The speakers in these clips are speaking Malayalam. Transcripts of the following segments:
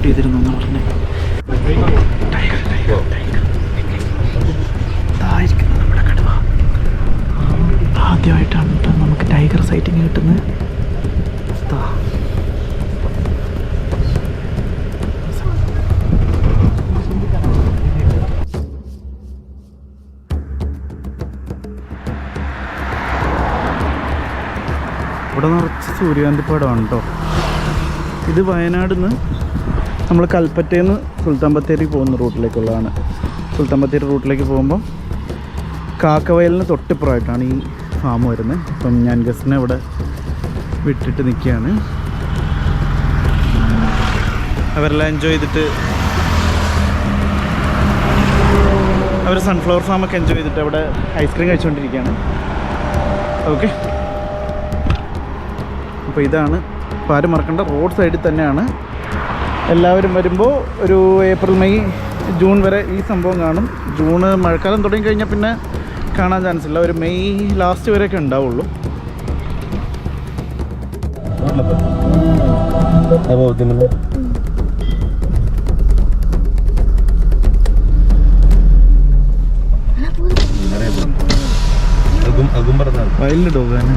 ചെയ്തിരുന്നു എന്ന് പറഞ്ഞു. ഇതായിരിക്കുന്നു നമ്മുടെ കടുവ. ആദ്യമായിട്ടാണ് കേട്ടോ നമുക്ക് ടൈഗർ സൈറ്റിങ് കിട്ടുന്നത്. ഇവിടെ നിറച്ച് സൂര്യകാന്തിപ്പാടമാണ് കേട്ടോ. ഇത് വയനാട് നിന്ന് നമ്മൾ കൽപ്പറ്റയിൽ നിന്ന് സുൽത്താൻ ബത്തേരി പോകുന്ന റൂട്ടിലേക്കുള്ളതാണ്. സുൽത്താൻ ബത്തേരി റൂട്ടിലേക്ക് പോകുമ്പോൾ കാക്കവയലിന് തൊട്ടിപ്പുറമായിട്ടാണ് ഈ ഫാം വരുന്നത്. അപ്പം ഞാൻ ഗസ്റ്റിനെ ഇവിടെ വിട്ടിട്ട് നിൽക്കുകയാണ്. അവരെല്ലാം എൻജോയ് ചെയ്തിട്ട് അവർ സൺഫ്ലവർ ഫാമൊക്കെ എൻജോയ് ചെയ്തിട്ട് അവിടെ ഐസ്ക്രീം കഴിച്ചുകൊണ്ടിരിക്കുകയാണ്. ഓക്കെ, അപ്പോൾ ഇതാണ്. അപ്പോൾ ആരും മറക്കണ്ട, റോഡ് സൈഡിൽ തന്നെയാണ്. എല്ലാവരും വരുമ്പോൾ ഒരു ഏപ്രിൽ മെയ് ജൂൺ വരെ ഈ സംഭവം കാണും. ജൂണ് മഴക്കാലം തുടങ്ങി കഴിഞ്ഞാൽ പിന്നെ കാണാൻ ചാൻസ് ഇല്ല. ഒരു മെയ് ലാസ്റ്റ് വരെയൊക്കെ ഉണ്ടാവുള്ളൂ. വൈൽഡ് ഡോഗാണ്.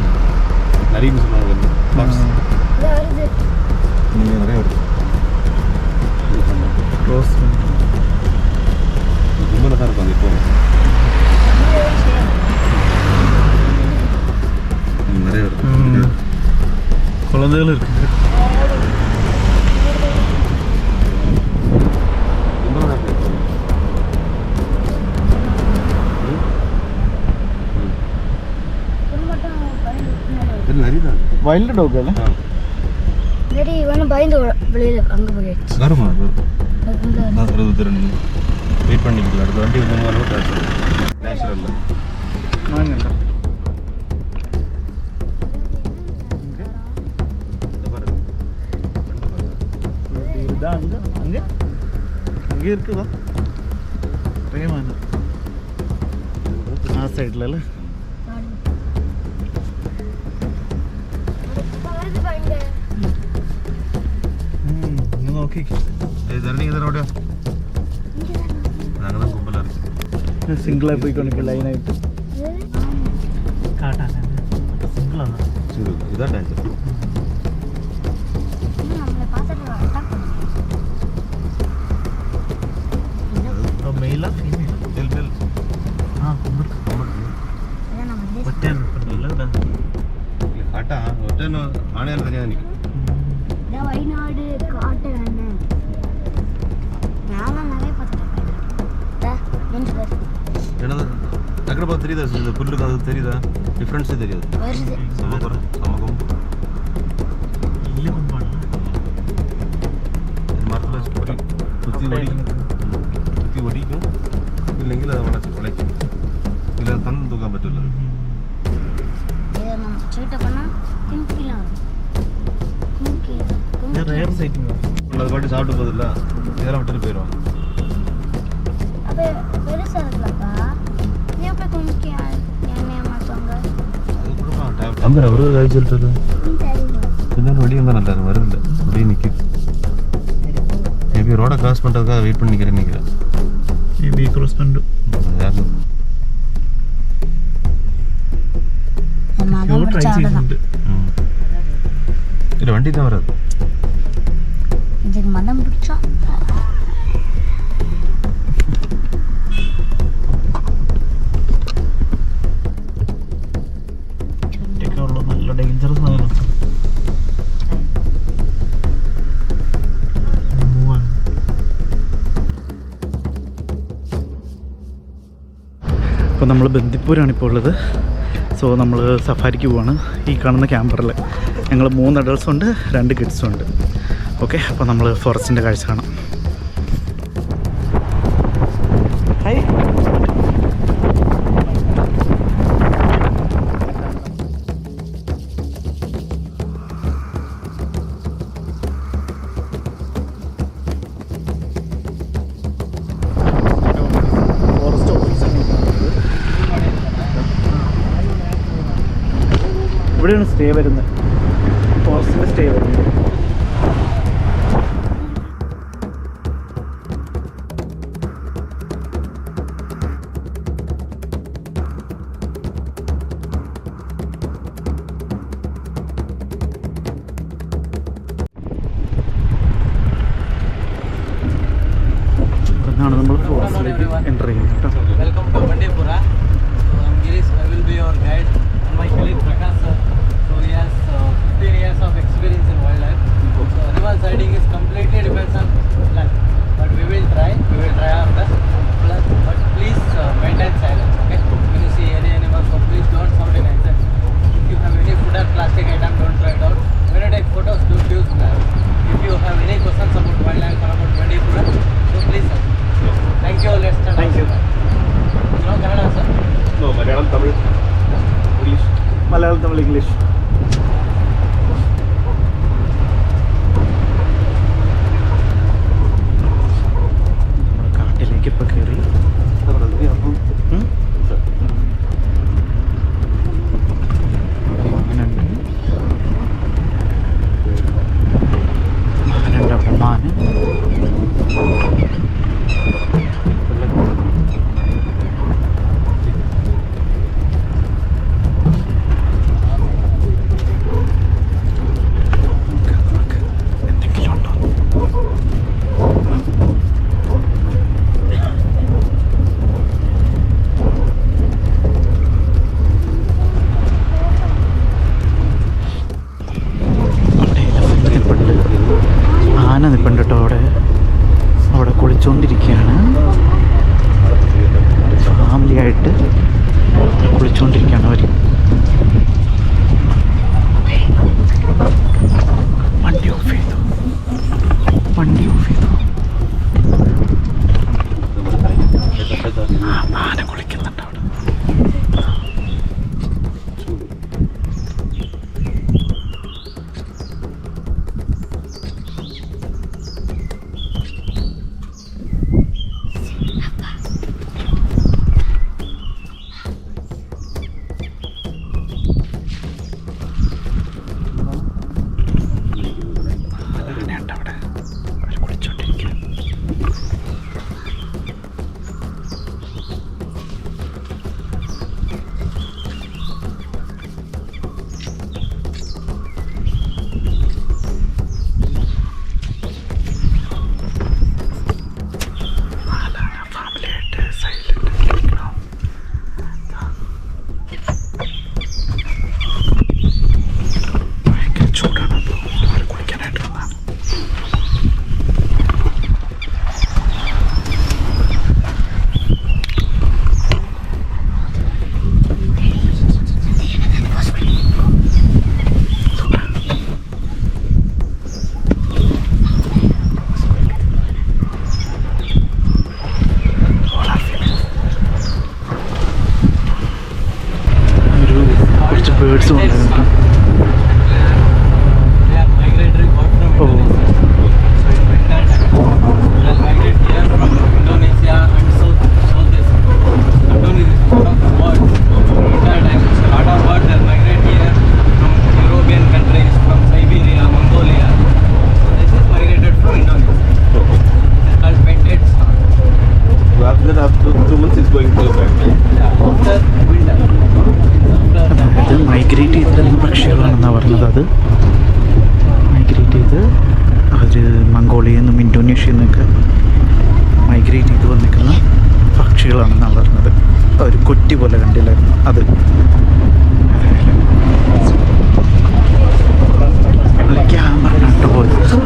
குழந்தைகள் இருக்கு. வைல்ட் டாக் இல்ல? சரி, இவன பயந்து வெளியில அங்க போயிடுச்சு. கருமா நான் திருதுறேன். வெயிட் பண்ணிக்கலாம். அடுத்த வண்டி வந்து வரல நேச்சுரல். வாங்க. இதான் அங்க இருக்குதா? பிரேமான ആ സൈഡിലല്ലേ? നോക്കി സിംഗിളായി പോയിക്കൊണ്ടിരിക്കും ലൈനായിട്ട്. സിംഗിളാണ് മെയിലാ ഫീമെയിൽ? ആണയാൽ തന്നെയാണ് വയനാട് കാട്ടാണ്. అక్కడ బాగా తెలియదా? పుల్లు కాదు తెలియదా? డిఫరెన్స్ తెలియదు. సమకం കുത്തി ഒടിക്കും. ഇല്ലെങ്കിൽ അത് വളയ്ക്കും. ഇല്ല തന്നു തൂക്കാൻ പറ്റില്ല. பாட்டு சாப்பிட்டு போதில்ல, இதெல்லாம் விட்டுட்டு போயிடும். അവര് കഴിച്ചിട്ടത് പിന്നെ வெளியே வந்தா நல்லா இருக்கு. வரல அப்படியே நிற்கும். மேபி ரோட கிராஸ் பண்ணுறதுக்காக வெயிட் பண்ணி நிற்கிறேன். மேபி கிராஸ் பண்ணிட்டு இல்லை வண்டி தான் வராது. இதுக்கு மதம் பிடிச்சா നല്ല ഡേഞ്ചറസ് ആണ്. അപ്പോൾ നമ്മൾ ബന്ദിപ്പൂരാണിപ്പോൾ ഉള്ളത്. സോ നമ്മൾ സഫാരിക്ക് പോവാണ്. ഈ കാണുന്ന ക്യാമ്പറിൽ ഞങ്ങൾ 3 അഡൾട്ട്സും ഉണ്ട്, 2 കിഡ്സും ഉണ്ട്. ഓക്കെ, അപ്പോൾ നമ്മൾ ഫോറസ്റ്റിൻ്റെ കാഴ്ച കാണാം. ഹായ്. ഫോറസ്റ്റ് ഓഫീസാണ് ഇവിടെയാണ് സ്റ്റേ വരുന്നത്. ഫോറസ്റ്റിൻ്റെ സ്റ്റേ വരുന്നത്. എൻ്റർ ചെയ്യുന്നത് കേട്ടോ. Welcome to Bandipura. So I'm Girish. I will be your guide. And my colleague Prakash sir. So he has 15 years of experience in wildlife. So animal sighting is completely depends on luck. But we will try our best. But please maintain silence. Okay? When you see any animal, so please don't shout in answer. If you have any food or plastic item, don't try it out. When you take photos, don't use flash. If you have any questions about wildlife or about Bandipura, so please ask. Thank you. Let's start. Thank you. You know Kannada, sir? No, Malayalam, Tamil, English. Malayalam, Tamil, English. നമ്മൾ കാട്ടിലേക്ക് ഇപ്പോൾ കയറി. മാനുണ്ട് അവിടെ മാന്. ആന നിൽപ്പുണ്ട് കേട്ടോ അവിടെ കുളിച്ചുകൊണ്ടിരിക്കുകയാണ്. ഫാമിലി ആയിട്ട് കുളിച്ചുകൊണ്ടിരിക്കുകയാണ് അവർ. വണ്ടി ഓഫ് ചെയ്തു. ആന കുളിക്കുന്നുണ്ട് അവിടെ. ബേർഡ്സും ഉണ്ടായിരുന്നു. മൈഗ്രേറ്റ് ചെയ്തിരുന്ന പക്ഷികളാണെന്നാണ് പറഞ്ഞത്. അത് മൈഗ്രേറ്റ് ചെയ്ത് അവർ മംഗോളിയയിൽ നിന്നും ഇന്തോനേഷ്യയിൽ നിന്നൊക്കെ മൈഗ്രേറ്റ് ചെയ്ത് വന്നിരിക്കുന്ന പക്ഷികളാണെന്നാണ് പറഞ്ഞത്. ഒരു കൊറ്റി പോലെ കണ്ടില്ലായിരുന്നു അത്. ക്യാമറ പോയത്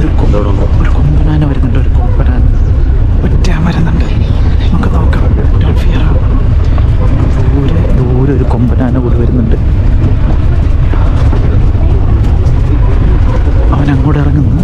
ഒരു കൊമ്പനാന വരുന്നുണ്ട്. ഒരു കൊമ്പനാന ഒറ്റ വരുന്നുണ്ട്. നമുക്ക് നോക്കാം. ദൂരെ ഒരു കൊമ്പനാന കൂടി വരുന്നുണ്ട്. അവൻ അങ്ങോട്ട് ഇറങ്ങുന്നു.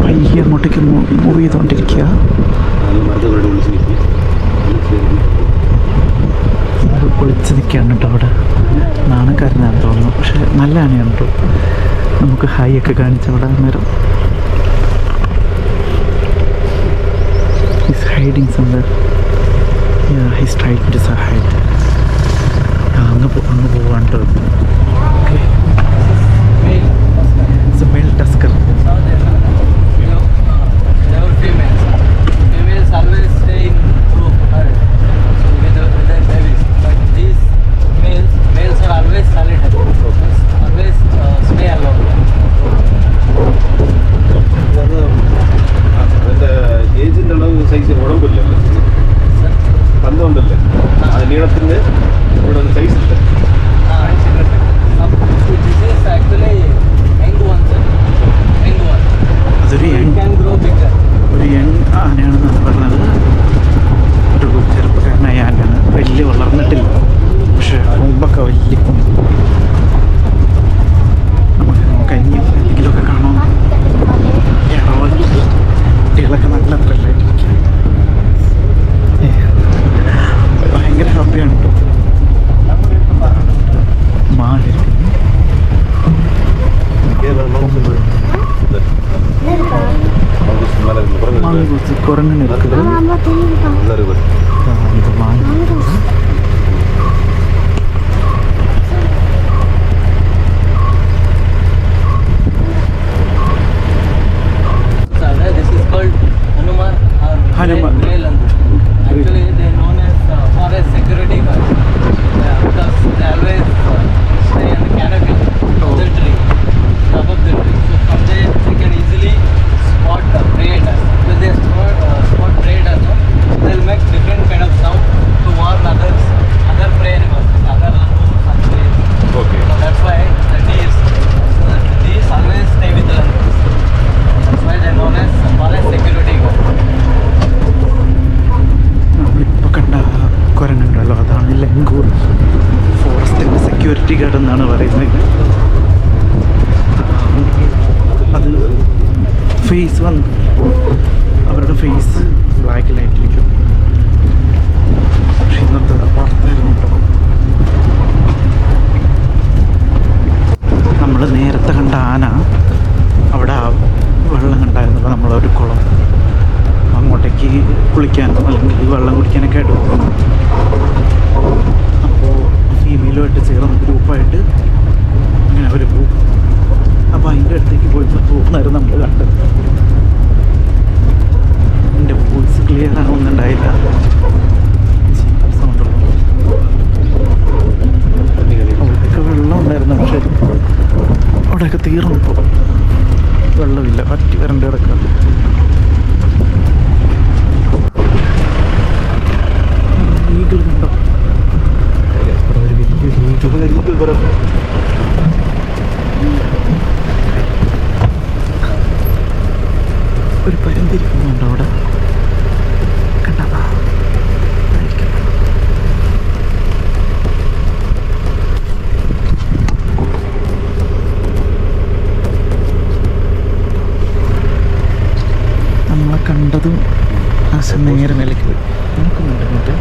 പയ്യെ അങ്ങോട്ടേക്ക് മൂവ് ചെയ്തുകൊണ്ടിരിക്കുക. പൊളിച്ച് നിൽക്കുകയാണ് കേട്ടോ അവിടെ. നാണക്കാരനാണെന്ന് തോന്നുന്നു. പക്ഷെ നല്ല ആനയാണ് കേട്ടോ. നമുക്ക് ഹൈ ഒക്കെ കാണിച്ച അവിടെ നേരം hiding somewhere. He straight to Sahid. അങ്ങ് പോവാണ് കേട്ടോ. Okay, Male Oscar. It's a male tusker. Saw there, you know, there were females. Females always stay in group, herd, so with their babies. But these males are always solitary. Always stay alone. അതിൻ്റെ ഏജിൻ്റെ അളവ് സൈസ് ഉടമ്പില്ലേ പന്തുണ്ടല്ലേ അത് നീളത്തിൻ്റെ ഇവിടെ സൈസ് ഇല്ല. This is actually young one, sir. Young one. അതൊരു It can grow bigger. ഒരു യങ് ആനയാണെന്നാണ് പറഞ്ഞത്. ഒരു ചെറുപ്പക്കാരനായ ആനയാണ്, വലിയ വളർന്നിട്ടില്ല, പക്ഷെ കൊമ്പൊക്കെ വലിയ കൊമ്പ്. നമുക്ക് ഇനി എന്തെങ്കിലുമൊക്കെ കാണാം. കുട്ടികളൊക്കെ നല്ല ത്രില്ലായിട്ടിരിക്കുക. ഭയങ്കര ഹാപ്പിയാണ് കേട്ടോ. മാലിരിക്കുന്നു മാങ്കൂസ് കുരങ്ങനെ ഇരിക്കുന്നത്. This is called Hanuman or Hanuman. Grey Langur. Actually, they are known as forest security guards. Because they always stay on the canopy of the tree, top of the tree. So from there, they can easily spot predators. When they spot predators, they'll make different kind of sound to warn others, other prey animals, other langurs, other prey. Okay. So that's why the deers always stay with the langurs. That's why they're known as forest security guard. നമ്മളിപ്പോൾ കണ്ട കുരങ്ങുണ്ടല്ലോ, അതാണ് ലങ്കൂർ ഫോറസ്റ്റിൻ്റെ സെക്യൂരിറ്റി ഗാർഡ് എന്നാണ് പറയുന്നത്. അത് ഫേസ് വന്ന് അവരുടെ ഫേസ് ബ്ലാക്കിലായിട്ടിരിക്കും. പക്ഷെ ഇന്നത്തെ വാർത്തയായിരുന്നു കേട്ടോ. നമ്മൾ നേരത്തെ കണ്ട ആന അവിടെ വെള്ളം കണ്ടായിരുന്നല്ലോ, നമ്മളൊരു കുളം, അങ്ങോട്ടേക്ക് കുളിക്കാനോ അല്ലെങ്കിൽ വെള്ളം കുടിക്കാനൊക്കെ ആയിട്ട് പോകും. അപ്പോൾ ഫീമെയിലുമായിട്ട് ചേർന്ന് ഗ്രൂപ്പായിട്ട് അങ്ങനെ അവർ പോകും. അപ്പോൾ അതിൻ്റെ അടുത്തേക്ക് പോയി പോകുന്നതായിരുന്നു നമ്മൾ കണ്ടത്. എൻ്റെ വോയിസ് ക്ലിയർ ആവുന്നുണ്ടായില്ല, സൗണ്ടുള്ള അവിടെയൊക്കെ വെള്ളം ഉണ്ടായിരുന്നു. പക്ഷേ അവിടെയൊക്കെ തീർന്നു. ഇപ്പോൾ വെള്ളമില്ല, പറ്റി വരണ്ട കിടക്കുക. ഈഗിൾ ഉണ്ടോ? അവിടെ ഒരു വലിയ ഈഗിൾ. ഒരു പരുന്തിരിക്കുന്നുണ്ടോ അവിടെ? കണ്ടതാ നമ്മളെ കണ്ടതും നേരെ മേലേക്ക് പോയി നോക്കുന്നുണ്ട് ഇങ്ങോട്ട്.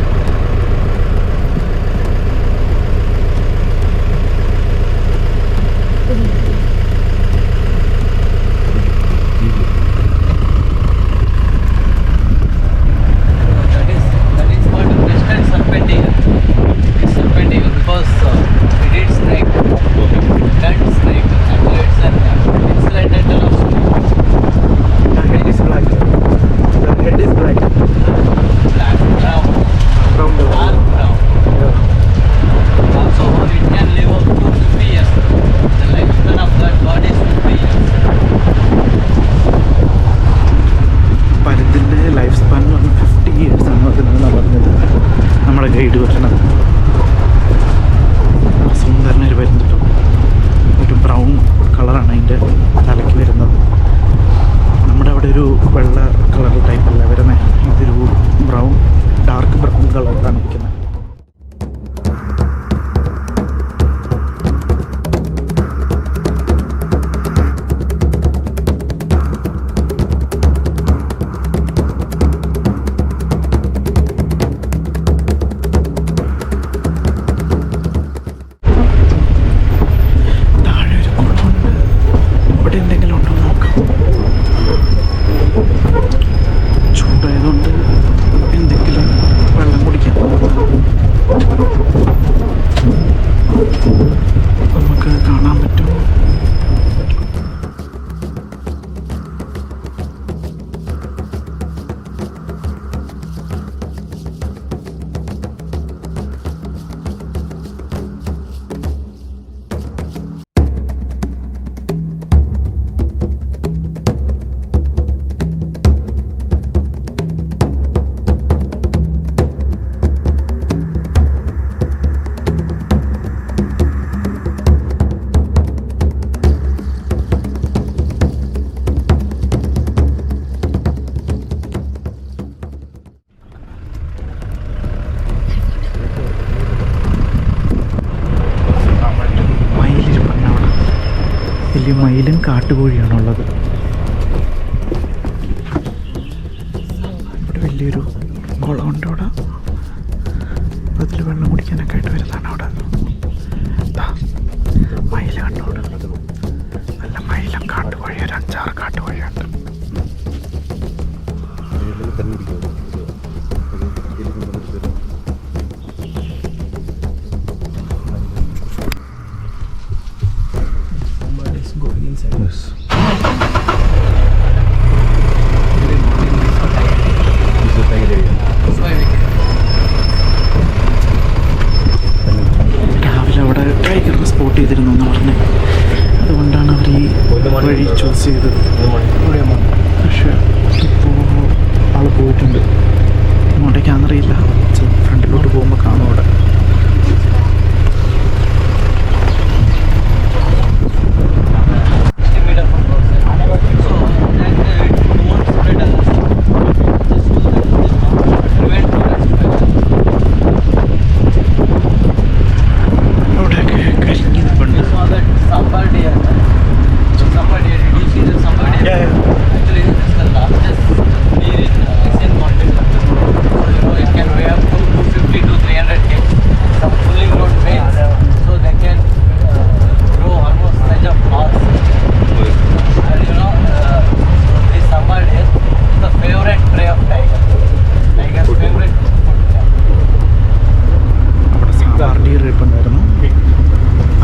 വലിയ മയിലും കാട്ടുകോഴിയാണുള്ളത്. ഇവിടെ വലിയൊരു കുളമുണ്ട്. അവിടെ അതിൽ വെള്ളം കുടിക്കാനൊക്കെ ആയിട്ട് വരുന്നതാണ്. അവിടെ മയിൽ കണ്ടോട്, നല്ല മയിലും കാട്ടുകോഴി, ഒരു 5-6 കാട്ടുകോഴിയുണ്ട്. രാവിലെ അവിടെ ടൈഗറിനെ സ്പോട്ട് ചെയ്തിരുന്നു എന്ന് പറഞ്ഞ്, അതുകൊണ്ടാണ് അവർ ഈ വഴി ചൂസ് ചെയ്തത്. പക്ഷേ ഇപ്പോൾ ആൾ പോയിട്ടുണ്ട്. ഇങ്ങോട്ടേക്കാണെന്നറിയില്ല. ഫ്രണ്ടിലോട്ട് പോകുമ്പോൾ കാണും അവിടെ.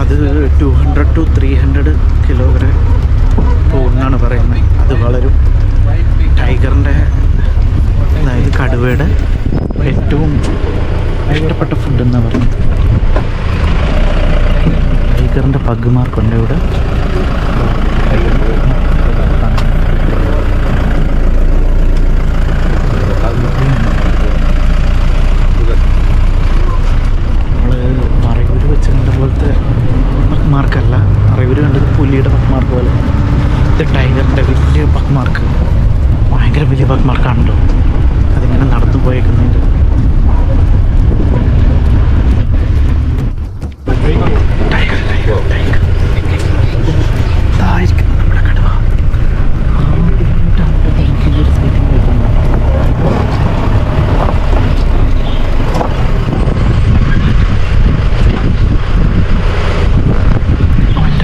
അത് 200 to 300 കിലോ വരെ പോകുമെന്നാണ് പറയുന്നത്. അത് വളരും. ടൈഗറിൻ്റെ, അതായത് കടുവയുടെ ഏറ്റവും ഇഷ്ടപ്പെട്ട ഫുഡ് എന്നാണ് പറയുന്നത്. ടൈഗറിൻ്റെ പഗ്മാർക്കുണ്ട് ഇവിടെ. മാർക്കല്ല, അറിവർ കണ്ടത് പുലിയുടെ പക്മാർക്ക് പോലെ. ഇത് ടൈഗറിൻ്റെ വലിയ പക്മാർക്ക്, ഭയങ്കര വലിയ പക്മാർക്കാണല്ലോ. അതിങ്ങനെ നടന്നു പോയേക്കുന്നുണ്ട്. ടൈഗർ ടൈഗർ ടൈഗർ ഇതായിരിക്കുന്നു നമ്മുടെ കടുവ.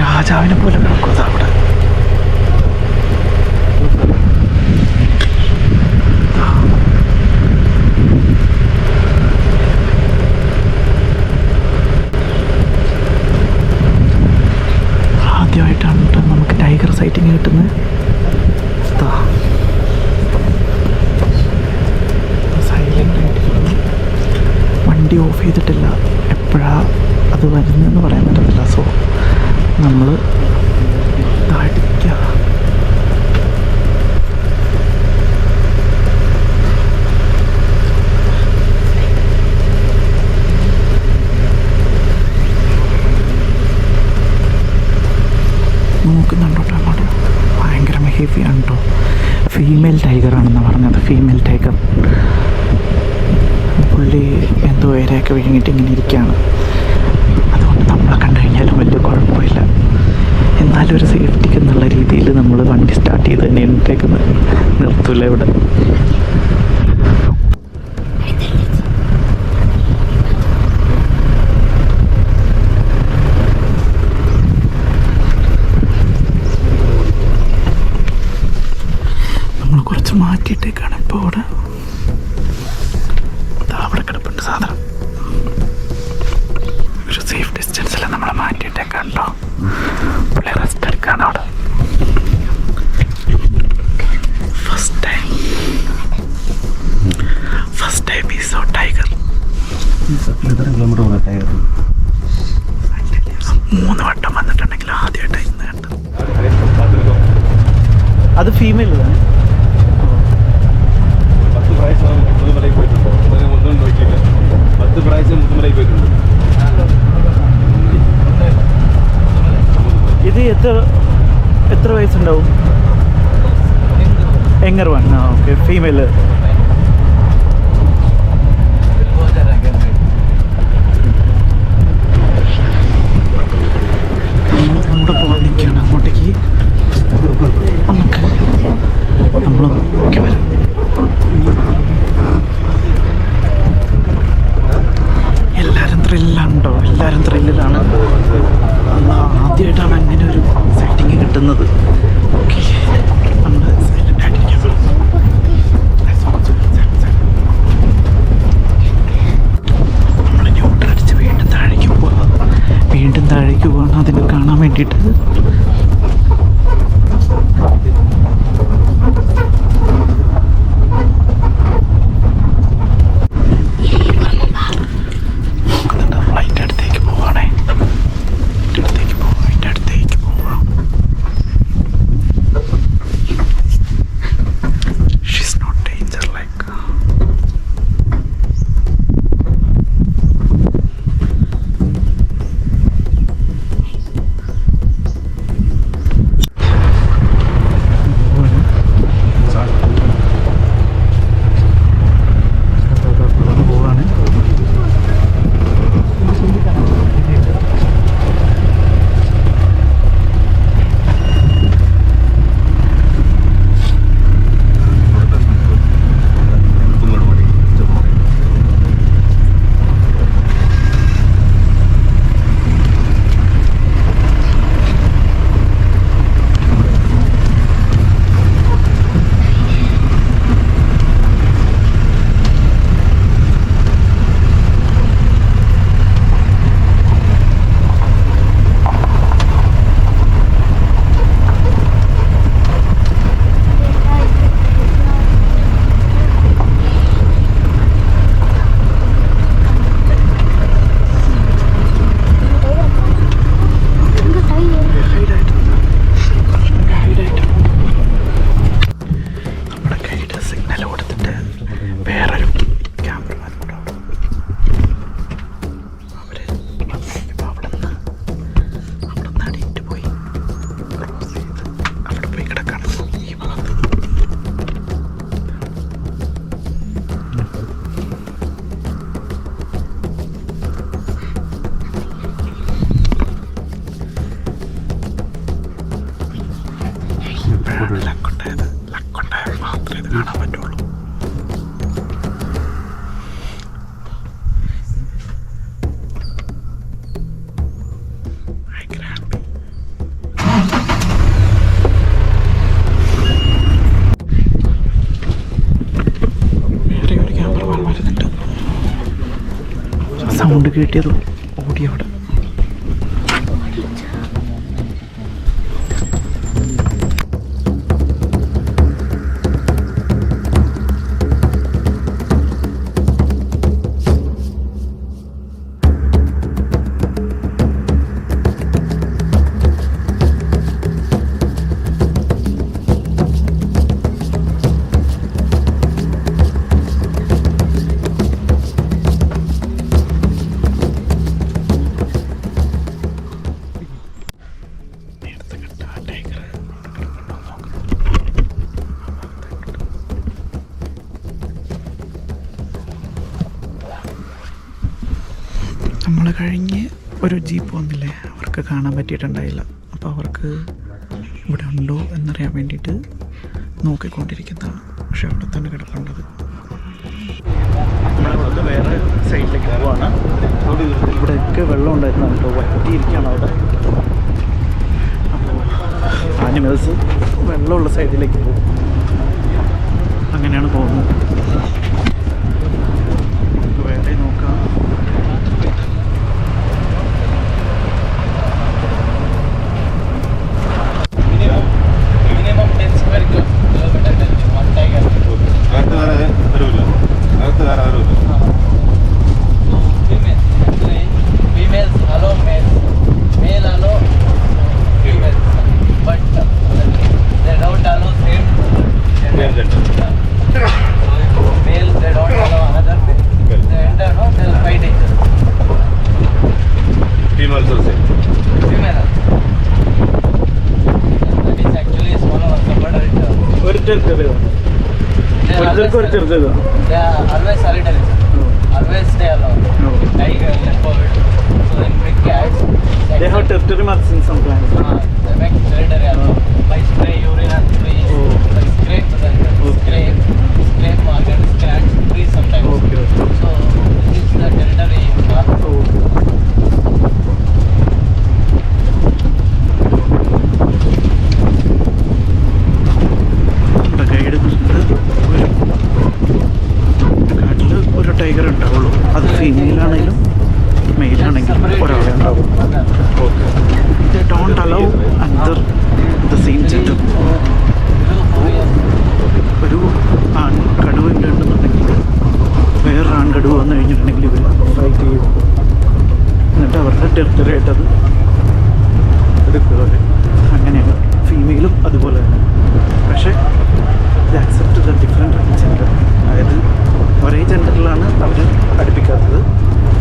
രാജാവിനെ പോലെ കിടക്കും അവിടെ. ആദ്യമായിട്ടാണ് കേട്ടോ നമുക്ക് ടൈഗർ സൈറ്റിങ് കിട്ടുന്നത്. സൈലൻ്റായിട്ട് വണ്ടി ഓഫ് ചെയ്തിട്ടില്ല. എപ്പോഴാണ് അത് വരുന്നതെന്ന് പറയാൻ പറ്റത്തില്ല. സോ നമ്മൾ താടിക്കുക. നോക്കുന്നുണ്ടോ അങ്ങോട്ട്? ഭയങ്കര ഹെവിയാണ് കേട്ടോ. ഫീമെയിൽ ടൈഗറാണെന്ന് പറഞ്ഞത്. Female tiger. പുള്ളി എന്തോ ഇരയൊക്കെ വിഴുങ്ങിയിട്ട് ഇങ്ങനെ ഇരിക്കുകയാണ്. അതുകൊണ്ട് നമ്മളെ കണ്ടു കഴിഞ്ഞാലും വലിയ കുഴപ്പമില്ല. എന്നാലും ഒരു സേഫ്റ്റിക്ക് എന്നുള്ള രീതിയിൽ നമ്മൾ വണ്ടി സ്റ്റാർട്ട് ചെയ്ത് തന്നെ ഇട്ടേക്കുന്നത്. നിർത്തൂല ഇവിടെ. നമ്മൾ കുറച്ച് മാറ്റിയിട്ടേക്കാണ് ഇപ്പോൾ. അവിടെ കിടപ്പുണ്ട് സാധനം. ഒരു സേഫ് ഡിസ്റ്റൻസിൽ നമ്മളെ മാറ്റിയിട്ടേക്കാണ് കേട്ടോ. പുള്ളി റെസ്റ്റ് എടുക്കാണ് അവിടെ. ഫസ്റ്റ് ടൈം ഈ സോ ടൈഗർ. 3 വട്ടം വന്നിട്ടുണ്ടെങ്കിൽ ആദ്യമായിട്ട് ഇന്ന് കണ്ടത്. അത് ഫീമെയിൽ തന്നെ. 10 പ്രാവശ്യം മുതുമലയിൽ പോയിട്ടുണ്ടോ? ഒന്നും നോക്കിയില്ല. 10 പ്രാവശ്യം മുതുമലയിൽ പോയിട്ടുണ്ട്. ഇത് എത്ര വയസ്സുണ്ടാവും? എങ്ങർ വൺ. ആ ഓക്കെ. ഫീമെയിൽ. നമ്മുടെ പോകാൻ നിൽക്കുകയാണ് അങ്ങോട്ടേക്ക്. ത്രില്ലിലാണല്ലോ, എല്ലാവരും ത്രില്ലിലാണ്. ആദ്യമായിട്ടാണ് അങ്ങനെ ഒരു സെറ്റിങ് കിട്ടുന്നത്. ഓക്കെ, നമ്മൾ സൈലൻ്റ് ആയിട്ടിരിക്കാം. നമ്മൾ ന്യൂട്രൽ അടിച്ച് വീണ്ടും താഴേക്ക് പോവാണ് അതിന് കാണാൻ വേണ്ടിയിട്ട്. ലക്കുണ്ടായാൽ മാത്രമേ ഇത് കാണാൻ പറ്റുള്ളൂ. വേറെ ഒരു ക്യാമറമാൻ വരുന്നുണ്ട്. സൗണ്ട് കേട്ടിയത് ഓടിയവിടെ. നമ്മൾ കഴിഞ്ഞ് ഒരു ജീപ്പ് വന്നില്ലേ, അവർക്ക് കാണാൻ പറ്റിയിട്ടുണ്ടായില്ല. അപ്പോൾ അവർക്ക് ഇവിടെ ഉണ്ടോ എന്നറിയാൻ വേണ്ടിയിട്ട് നോക്കിക്കൊണ്ടിരിക്കുന്നതാണ്. പക്ഷെ അവിടെ തന്നെ കിടക്കേണ്ടത്. നമ്മളവിടുത്തെ വേറെ സൈഡിലേക്ക് പോവാണ്. ഇവിടെയൊക്കെ വെള്ളം ഉണ്ടായിരുന്നു കേട്ടോ, വറ്റിയിരിക്കുകയാണ് അവിടെ. അപ്പോൾ ആനിമൽസ് വെള്ളമുള്ള സൈഡിലേക്ക് പോകും. അങ്ങനെയാണ് പോകുന്നത്. വേറെ നോക്കാം. They are always solitary, always stay alone. Tiger, leopard, so in big cats. They have territory marks in some plants. They make territory also. By spray urine and trees, by scrape mark and scratch trees sometimes. So this is the territory you have. ഒരാളെ ഉണ്ടാവും. They don't allow another the same gender. ഒരു ആൺകടുവ ഉണ്ടെന്നുണ്ടെങ്കിൽ വേറൊരു ആൺകടുവ വന്നു കഴിഞ്ഞിട്ടുണ്ടെങ്കിൽ ഇവർ ഫൈറ്റ് ചെയ്യും. എന്നിട്ട് അവരുടെ ടെറിട്ടറി ആയിട്ട് അത് എടുക്കുക. അങ്ങനെയാണ് ഫീമെയിലും അതുപോലെ തന്നെ. പക്ഷേ ഇത് അക്സെപ്റ്റ് ദ ഡിഫറെൻറ്റ് ജെൻഡർ. അതായത് ഒരേ ജെൻഡറിലാണ് അവർ അടുപ്പിക്കാത്തത്.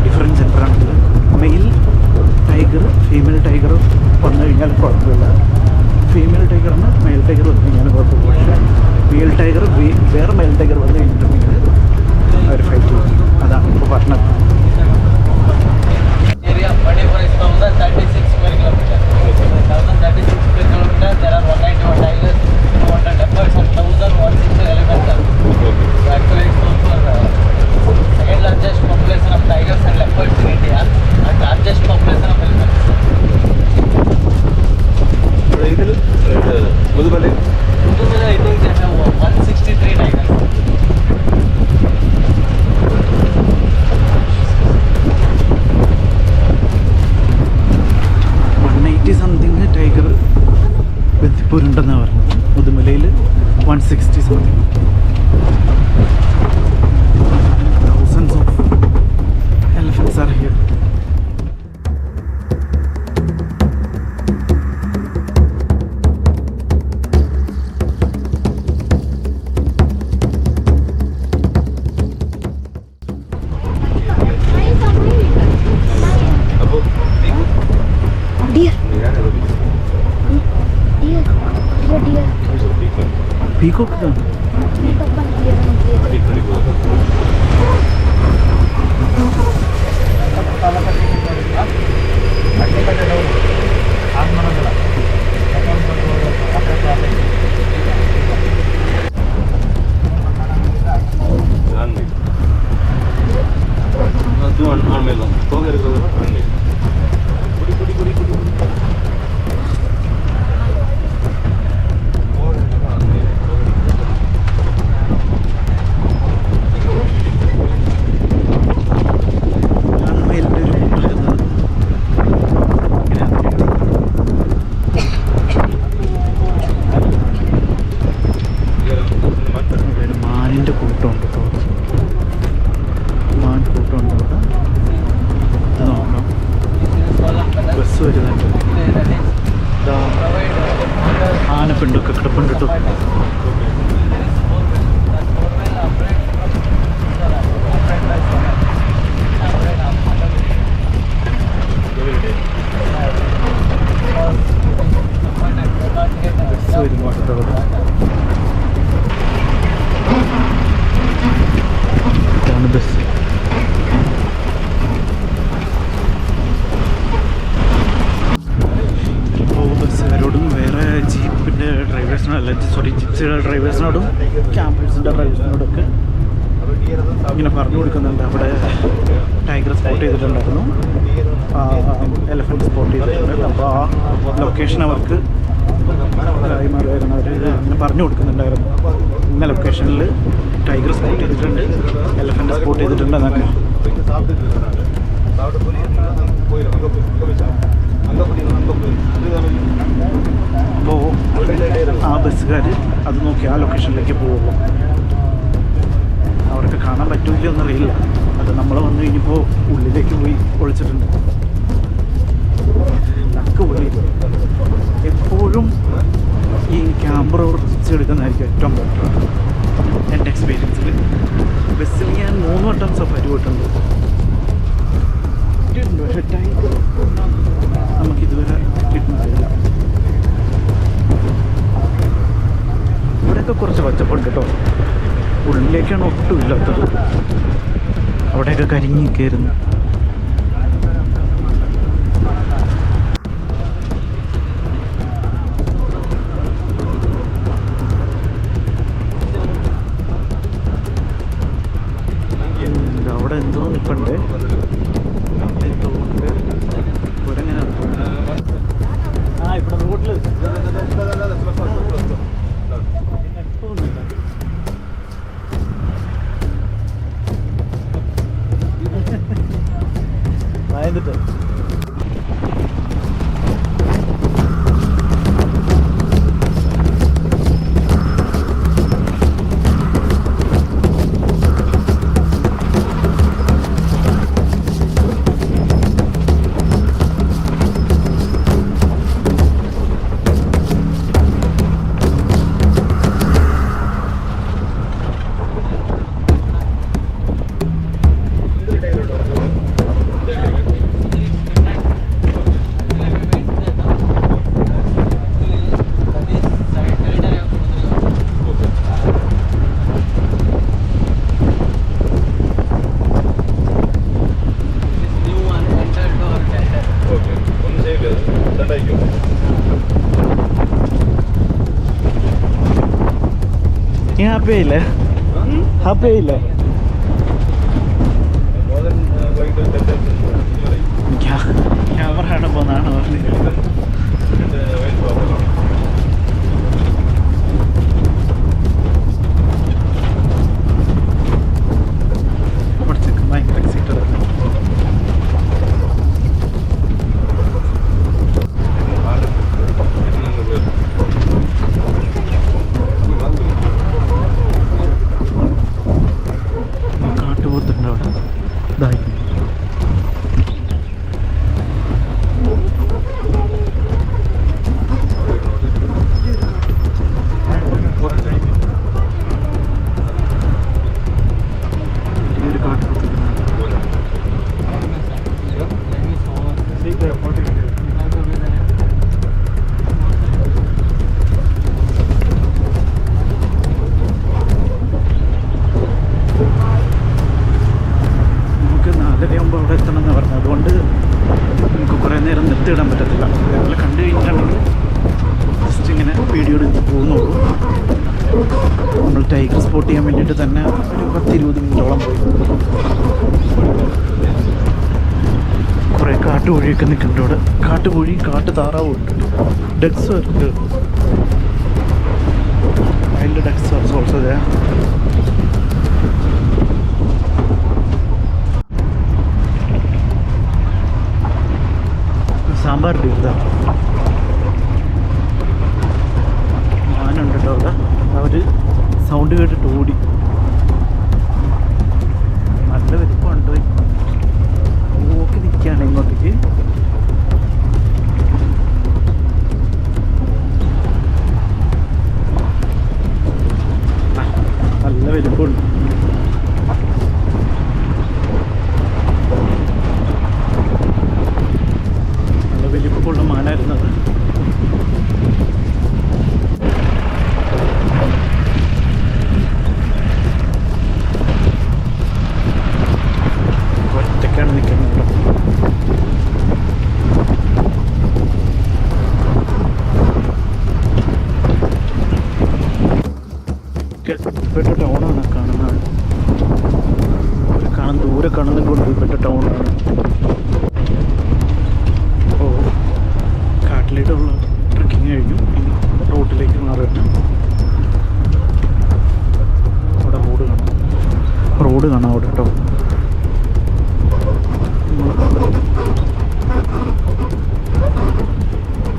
ഡിഫറെൻറ്റ് ജെൻഡറാണെങ്കിൽ മെയിൽ ടൈഗർ ഫീമെയിൽ ടൈഗർ വന്നു കഴിഞ്ഞാൽ കുഴപ്പമില്ല. ഫീമെയിൽ ടൈഗറിന് മെയിൽ ടൈഗർ വന്നു കഴിഞ്ഞാൽ കുഴപ്പമില്ല. പക്ഷേ മെയിൽ ടൈഗർ വേറെ മെയിൽ ടൈഗർ വന്നു കഴിഞ്ഞിട്ടുണ്ടെങ്കിൽ അവർ ഫൈറ്റ് ചെയ്യും. അതാണ് ഇപ്പോൾ പറഞ്ഞത്. Area Bandipur is 1036 square kilometer. 1036 square kilometer. There are 191 tigers, 200 leopards, and 1160 elephants. So actually, it's known for second largest population of tigers and leopards in India, and largest population of elephants. Mudumale, I think they have 163 tigers. Something tiger ബന്ദിപ്പൂരുണ്ടെന്നാണ് പറഞ്ഞത്. മുതുമലയിൽ 160 something. thousands of elephants are here. Peacock da. ആനപ്പിണ്ടൊക്കെ കിടപ്പുണ്ട് കേട്ടോ. ഇതാണ് ബസ്. ബസ്സുകാരോടും വേറെ ജീപ്പിൻ്റെ ഡ്രൈവേഴ്സിനോടും അല്ല ജിപ്സിയുടെ ഡ്രൈവേഴ്സിനോടും ക്യാമ്പേഴ്സിൻ്റെ ഡ്രൈവേഴ്സിനോടൊക്കെ ഇങ്ങനെ പറഞ്ഞു കൊടുക്കുന്നുണ്ട്. അവിടെ ടൈഗർ സ്പോട്ട് ചെയ്തിട്ടുണ്ടായിരുന്നു, എലഫൻറ്റ് സ്പോട്ട് ചെയ്തിട്ടുണ്ട്. അപ്പോൾ ആ ലൊക്കേഷൻ അവർക്ക് കൈമാറുമായിരുന്നു. അവർ ഇങ്ങനെ പറഞ്ഞു കൊടുക്കുന്നുണ്ടായിരുന്നു, ഇന്ന ലൊക്കേഷനിൽ ടൈഗർ സ്പോട്ട് ചെയ്തിട്ടുണ്ട്, എലഫൻറ്റ് സ്പോട്ട് ചെയ്തിട്ടുണ്ട് എന്നൊക്കെ. അപ്പോൾ ആ ബസ്സുകാർ അത് നോക്കി ആ ലൊക്കേഷനിലേക്ക് പോവുള്ളൂ. അവർക്ക് കാണാൻ പറ്റില്ല എന്നറിയില്ല. അത് നമ്മൾ വന്നു കഴിഞ്ഞപ്പോൾ ഉള്ളിലേക്ക് പോയി ഒളിച്ചിട്ടുണ്ട്. നമുക്ക് ഉള്ളിൽ എപ്പോഴും ഈ ക്യാമറ എടുക്കുന്നതായിരിക്കും ഏറ്റവും ബെറ്റർ. എൻ്റെ എക്സ്പീരിയൻസിൽ ബസ്സിൽ ഞാൻ 3 വട്ടം സഫാരി പോയിട്ടുണ്ട്. പക്ഷേ ടൈഗർ നമുക്കിതുവരെ കിട്ടുന്നില്ല. ഇവിടെയൊക്കെ കുറച്ച് പച്ചപ്പുണ്ട് കേട്ടോ. ഉള്ളിലേക്കാണ് ഒട്ടും ഇല്ലാത്തത്. അവിടെയൊക്കെ കരിഞ്ഞ് കയറുന്നു. അവിടെ എന്തോ നിൽപ്പുണ്ട്. ഇവിടെ റോഡിൽ ഹാപ്പി ആയില്ലേ? ഹാപ്പി ആയില്ലേ? ക്യാമറ ആണ് പോകുന്നതാണ് പറഞ്ഞത്. ഭയങ്കര എക്സൈറ്റഡ് ആണ്. കാട്ടുപോത്തുണ്ട് അവിടെ. ഇതായി നിർത്തിയിടാൻ പറ്റത്തില്ല. ഞങ്ങൾ കണ്ടു കഴിഞ്ഞിട്ടാണെങ്കിൽ ജസ്റ്റ് ഇങ്ങനെ വീഡിയോ എടുത്ത് പോകുന്നുള്ളൂ. നമ്മൾ ടൈഗർ സ്പോട്ട് ചെയ്യാൻ വേണ്ടിയിട്ട് തന്നെ ഒരു 10-20 മിനിറ്റോളം പോയി. കുറേ കാട്ടുകോഴിയൊക്കെ നിൽക്കുന്നുണ്ട് ഇവിടെ. കാട്ടുകോഴി, കാട്ടു താറാവും ഉണ്ട്. ഡക്സ് ഉണ്ട്. Wild ducts also there. Sambar ഇതാ മാനുണ്ട് കേട്ടോ അവിടെ. അവർ സൗണ്ട് കേട്ടിട്ട് ഓടി. നല്ല വലിപ്പമുണ്ട്. നോക്കി നിൽക്കുകയാണ് ഇങ്ങോട്ടേക്ക്. നല്ല വലിപ്പമുണ്ട്. വലിപ്പമുള്ള മാനായിരുന്നത്. ഒറ്റയ്ക്കാണ് നിൽക്കുന്നത്. ഉൾപ്പെട്ട ടൗണാണ് കാണുന്നത്. ദൂരെ കാണുന്നത് ഉൾപ്പെട്ട ടൗണാണ്. കാട്ടിലേക്കുള്ള ട്രക്കിങ് കഴിഞ്ഞു. ഇനി റോഡിലേക്ക് മാറിയിട്ട് അവിടെ റോഡ് കാണാം അവിടെ കേട്ടോ.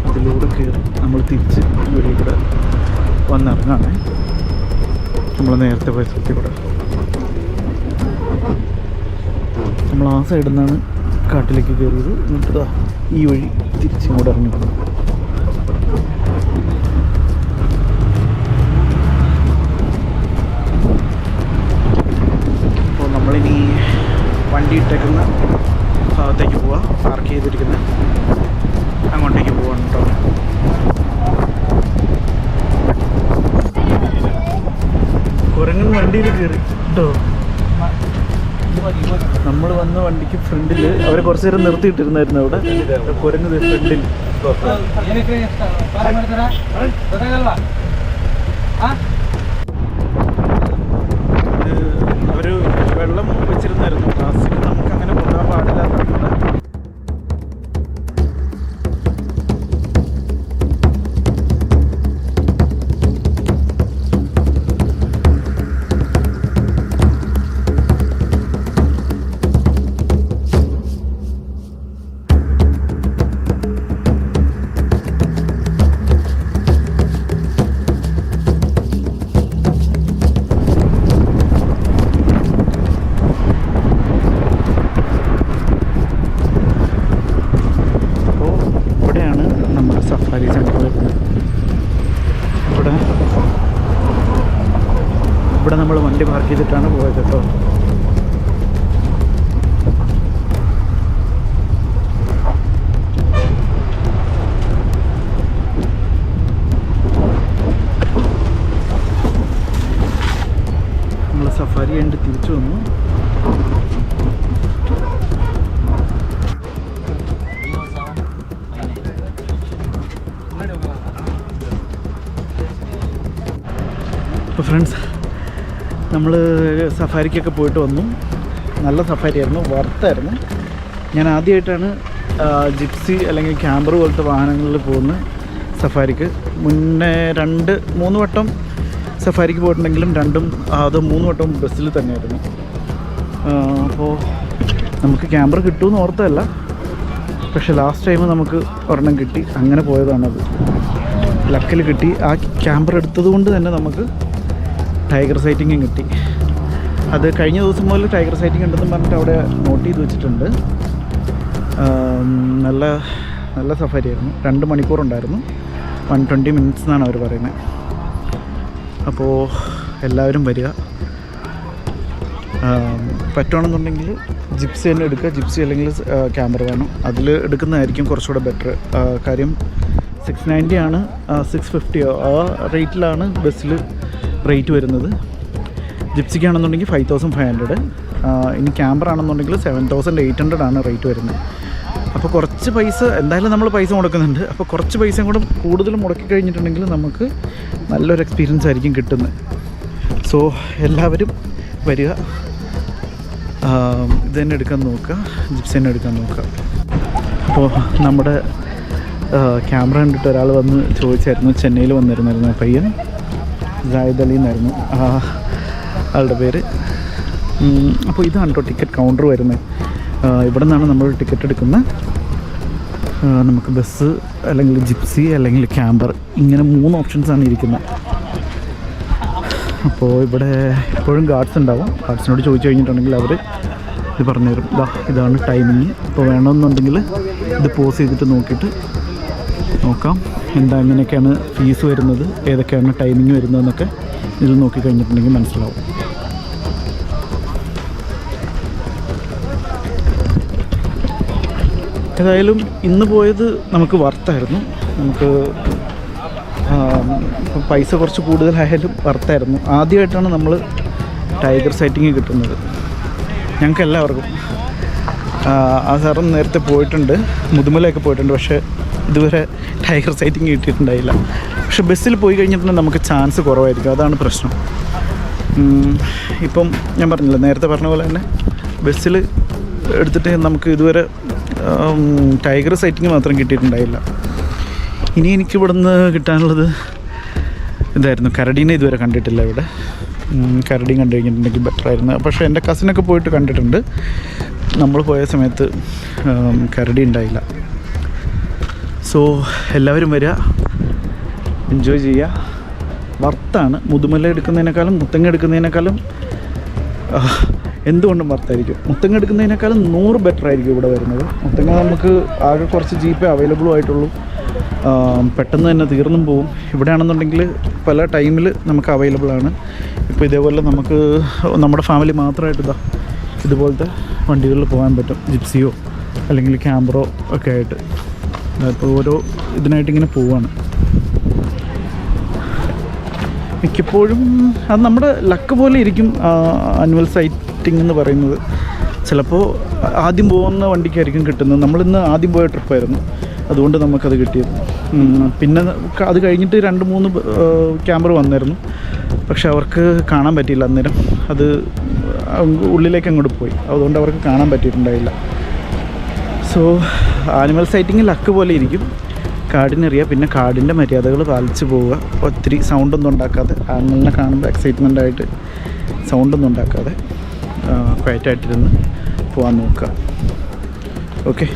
അതിലൂടെ കയറി നമ്മൾ തിരിച്ച് വഴി കൂടെ വന്നിറങ്ങാണ്. നമ്മൾ നേരത്തെ പോയ സ്ഥലത്തിൽ കൂടെ നമ്മൾ ആ സൈഡിൽ നിന്നാണ് കാട്ടിലേക്ക് കയറിയത്. എന്നിട്ട് ഈ വഴി തിരിച്ചിങ്ങോട്ട് ഇറങ്ങി പോകും. അപ്പോൾ നമ്മളിനി വണ്ടി ഇട്ടേക്കുന്ന ഭാഗത്തേക്ക് പോവാം. പാർക്ക് ചെയ്തിരിക്കുന്ന അങ്ങോട്ടേക്ക് പോവാണ് കേട്ടോ. കുരങ്ങൻ വണ്ടിയിൽ കയറി കേട്ടോ. നമ്മൾ വന്ന വണ്ടിക്ക് ഫ്രണ്ടിൽ അവർ കുറച്ച് നേരം നിർത്തിയിട്ടിരുന്നായിരുന്നു. അവിടെ കുരങ്ങ് ഫ്രണ്ടിൽ അവർ വെള്ളം വെച്ചിരുന്നായിരുന്നു. പ്ലാസ്റ്റിക് നമുക്ക് അങ്ങനെ കൊണ്ടുപോകാൻ പാടില്ല. സഫാരി സെൻറ്റർ വരുന്നത്. ഇവിടെ നമ്മൾ വണ്ടി പാർക്ക് ചെയ്തിട്ടാണ് പോയത് കേട്ടോ. നമ്മൾ സഫാരി കഴിഞ്ഞിട്ട് തിരിച്ചു വന്നു. അപ്പോൾ ഫ്രണ്ട്സ്, നമ്മൾ സഫാരിക്കൊക്കെ പോയിട്ട് വന്നു. നല്ല സഫാരി ആയിരുന്നു, വർത്തായിരുന്നു. ഞാൻ ആദ്യമായിട്ടാണ് ജിപ്സി അല്ലെങ്കിൽ ക്യാമ്പർ പോലത്തെ വാഹനങ്ങളിൽ പോകുന്നത് സഫാരിക്ക്. മുന്നേ 2-3 വട്ടം സഫാരിക്ക് പോയിട്ടുണ്ടെങ്കിലും 3 വട്ടം ബസ്സിൽ തന്നെയായിരുന്നു. അപ്പോൾ നമുക്ക് ക്യാമ്പർ കിട്ടുമെന്ന് ഓർത്തതല്ല, പക്ഷേ ലാസ്റ്റ് ടൈം നമുക്ക് ഒരെണ്ണം കിട്ടി. അങ്ങനെ പോയതാണത്, ലക്കിൽ കിട്ടി. ആ ക്യാമ്പർ എടുത്തത് കൊണ്ട് തന്നെ നമുക്ക് ടൈഗർ സൈറ്റിങ്ങും കിട്ടി. അത് കഴിഞ്ഞ ദിവസം മുതൽ ടൈഗർ സൈറ്റിംഗ് ഉണ്ടെന്ന് പറഞ്ഞിട്ട് അവിടെ നോട്ട് ചെയ്ത് വെച്ചിട്ടുണ്ട്. നല്ല നല്ല സഫാരി ആയിരുന്നു. 2 മണിക്കൂറുണ്ടായിരുന്നു. 120 മിനിറ്റ്സ് എന്നാണ് അവർ പറയുന്നത്. അപ്പോൾ എല്ലാവരും വരിക. പറ്റുകയാണെന്നുണ്ടെങ്കിൽ ജിപ്സി തന്നെ എടുക്കുക. ജിപ്സി അല്ലെങ്കിൽ ക്യാമറ വേണം. അതിൽ എടുക്കുന്നതായിരിക്കും കുറച്ചുകൂടെ ബെറ്റർ. കാര്യം 690 ആണ്, 650 ആ റേറ്റിലാണ് ബസ്സിൽ റേറ്റ് വരുന്നത്. ജിപ്സിക്കാണെന്നുണ്ടെങ്കിൽ 5500. ഇനി ക്യാമറ ആണെന്നുണ്ടെങ്കിൽ 7800 ആണ് റേറ്റ് വരുന്നത്. അപ്പോൾ കുറച്ച് പൈസ എന്തായാലും നമ്മൾ പൈസ മുടക്കുന്നുണ്ട്. അപ്പോൾ കുറച്ച് പൈസയും കൂടെ കൂടുതൽ മുടക്കി കഴിഞ്ഞിട്ടുണ്ടെങ്കിൽ നമുക്ക് നല്ലൊരു എക്സ്പീരിയൻസ് ആയിരിക്കും കിട്ടുന്നത്. സോ എല്ലാവരും വരിക, ഇത് തന്നെ എടുക്കാൻ നോക്കുക, ജിപ്സി തന്നെ എടുക്കാൻ നോക്കുക. അപ്പോൾ നമ്മുടെ ക്യാമറ കണ്ടിട്ട് ഒരാൾ വന്ന് ചോദിച്ചായിരുന്നു. ചെന്നൈയിൽ വന്നിരുന്നായിരുന്നു ആ പയ്യൻ, ജായദ് അലി എന്നായിരുന്നു ആളുടെ പേര്. അപ്പോൾ ഇതാണ് കേട്ടോ ടിക്കറ്റ് കൗണ്ടർ വരുന്നത്. ഇവിടെ നിന്നാണ് നമ്മൾ ടിക്കറ്റ് എടുക്കുന്നത്. നമുക്ക് ബസ് അല്ലെങ്കിൽ ജിപ്സി അല്ലെങ്കിൽ ക്യാമ്പർ, ഇങ്ങനെ 3 ഓപ്ഷൻസാണ് ഇരിക്കുന്നത്. അപ്പോൾ ഇവിടെ എപ്പോഴും ഗാർഡ്സ് ഉണ്ടാവും. ഗാർഡ്സിനോട് ചോദിച്ചു കഴിഞ്ഞിട്ടുണ്ടെങ്കിൽ അവർ ഇത് പറഞ്ഞു തരും. ഇതാണ് ടൈമിങ്. ഇപ്പോൾ വേണമെന്നുണ്ടെങ്കിൽ ഇത് പോസ് ചെയ്തിട്ട് നോക്കിയിട്ട് നോക്കാം എങ്ങനെയൊക്കെയാണ് ഫീസ് വരുന്നത്, ഏതൊക്കെയാണ് ടൈമിങ് വരുന്നതെന്നൊക്കെ ഇതിൽ നോക്കി കഴിഞ്ഞിട്ടുണ്ടെങ്കിൽ മനസ്സിലാവും. ഏതായാലും ഇന്ന് പോയത് നമുക്ക് വർത്തായിരുന്നു. നമുക്ക് പൈസ കുറച്ച് കൂടുതലായാലും വർത്തായിരുന്നു. ആദ്യമായിട്ടാണ് നമ്മൾ ടൈഗർ സൈറ്റിങ് കിട്ടുന്നത് ഞങ്ങൾക്ക് എല്ലാവർക്കും. ആ സാറും നേരത്തെ പോയിട്ടുണ്ട്, മുതുമലയൊക്കെ പോയിട്ടുണ്ട്, പക്ഷേ ഇതുവരെ ടൈഗർ സൈറ്റിങ് കിട്ടിയിട്ടുണ്ടായില്ല. പക്ഷെ ബസ്സിൽ പോയി കഴിഞ്ഞിട്ടുണ്ടെങ്കിൽ നമുക്ക് ചാൻസ് കുറവായിരിക്കും, അതാണ് പ്രശ്നം. ഇപ്പം ഞാൻ പറഞ്ഞില്ല, നേരത്തെ പറഞ്ഞ പോലെ തന്നെ ബസ്സിൽ എടുത്തിട്ട് നമുക്ക് ഇതുവരെ ടൈഗർ സൈറ്റിങ് മാത്രം കിട്ടിയിട്ടുണ്ടായില്ല. ഇനി എനിക്ക് ഇവിടുന്ന് കിട്ടാനുള്ളത് ഇതായിരുന്നു. കരടീനെ ഇതുവരെ കണ്ടിട്ടില്ല ഇവിടെ. കരടി കണ്ടു കഴിഞ്ഞിട്ടുണ്ടെങ്കിൽ ബെറ്ററായിരുന്നു. പക്ഷേ എൻ്റെ കസിനൊക്കെ പോയിട്ട് കണ്ടിട്ടുണ്ട്. നമ്മൾ പോയ സമയത്ത് കരടി ഉണ്ടായില്ല. സോ എല്ലാവരും വരിക, എൻജോയ് ചെയ്യുക. വർത്താണ്. മുതുമല എടുക്കുന്നതിനേക്കാളും മുത്തങ്ങ എടുക്കുന്നതിനേക്കാളും എന്തുകൊണ്ടും വർത്തായിരിക്കും. മുത്തങ്ങ എടുക്കുന്നതിനേക്കാളും 100 ബെറ്റർ ആയിരിക്കും ഇവിടെ വരുന്നത്. മുത്തങ്ങ നമുക്ക് ആകെ കുറച്ച് ജീപ്പേ അവൈലബിളും ആയിട്ടുള്ളൂ, പെട്ടെന്ന് തന്നെ തീർന്നും പോവും. ഇവിടെ ആണെന്നുണ്ടെങ്കിൽ പല ടൈമിൽ നമുക്ക് അവൈലബിൾ ആണ്. ഇപ്പോൾ ഇതേപോലെ നമുക്ക് നമ്മുടെ ഫാമിലി മാത്രമായിട്ട് ഇതുപോലത്തെ വണ്ടികളിൽ പോകാൻ പറ്റും, ജിപ്സിയോ അല്ലെങ്കിൽ ക്യാമ്പറോ ഒക്കെ ആയിട്ട്. ഇപ്പോൾ ഓരോ ഇതിനായിട്ടിങ്ങനെ പോവാണ്. മിക്കപ്പോഴും അത് നമ്മുടെ ലക്ക് പോലെ ഇരിക്കും ആനുവൽ സൈറ്റിംഗ് എന്ന് പറയുന്നത്. ചിലപ്പോൾ ആദ്യം പോകുന്ന വണ്ടിക്കായിരിക്കും കിട്ടുന്നത്. നമ്മളിന്ന് ആദ്യം പോയ ട്രിപ്പായിരുന്നു, അതുകൊണ്ട് നമുക്കത് കിട്ടിയത്. പിന്നെ അത് കഴിഞ്ഞിട്ട് 2-3 ക്യാമറ വന്നായിരുന്നു, പക്ഷെ അവർക്ക് കാണാൻ പറ്റിയില്ല അന്നേരം. അത് ഉള്ളിലേക്ക് അങ്ങോട്ട് പോയി, അതുകൊണ്ട് അവർക്ക് കാണാൻ പറ്റിയിട്ടുണ്ടായില്ല. സോ ആനിമൽ സൈറ്റിങ് ലക്ക് പോലെ ഇരിക്കും. കാടിനറിയാം. പിന്നെ കാടിൻ്റെ മര്യാദകൾ പാലിച്ച് പോവുക. ഒത്തിരി സൗണ്ടൊന്നും ഉണ്ടാക്കാതെ, ആനിമലിനെ കാണുമ്പോൾ എക്സൈറ്റ്മെൻ്റായിട്ട് സൗണ്ടൊന്നും ഉണ്ടാക്കാതെ ക്വയറ്റായിട്ടിരുന്ന് പോകാൻ നോക്കുക. ഓക്കെ.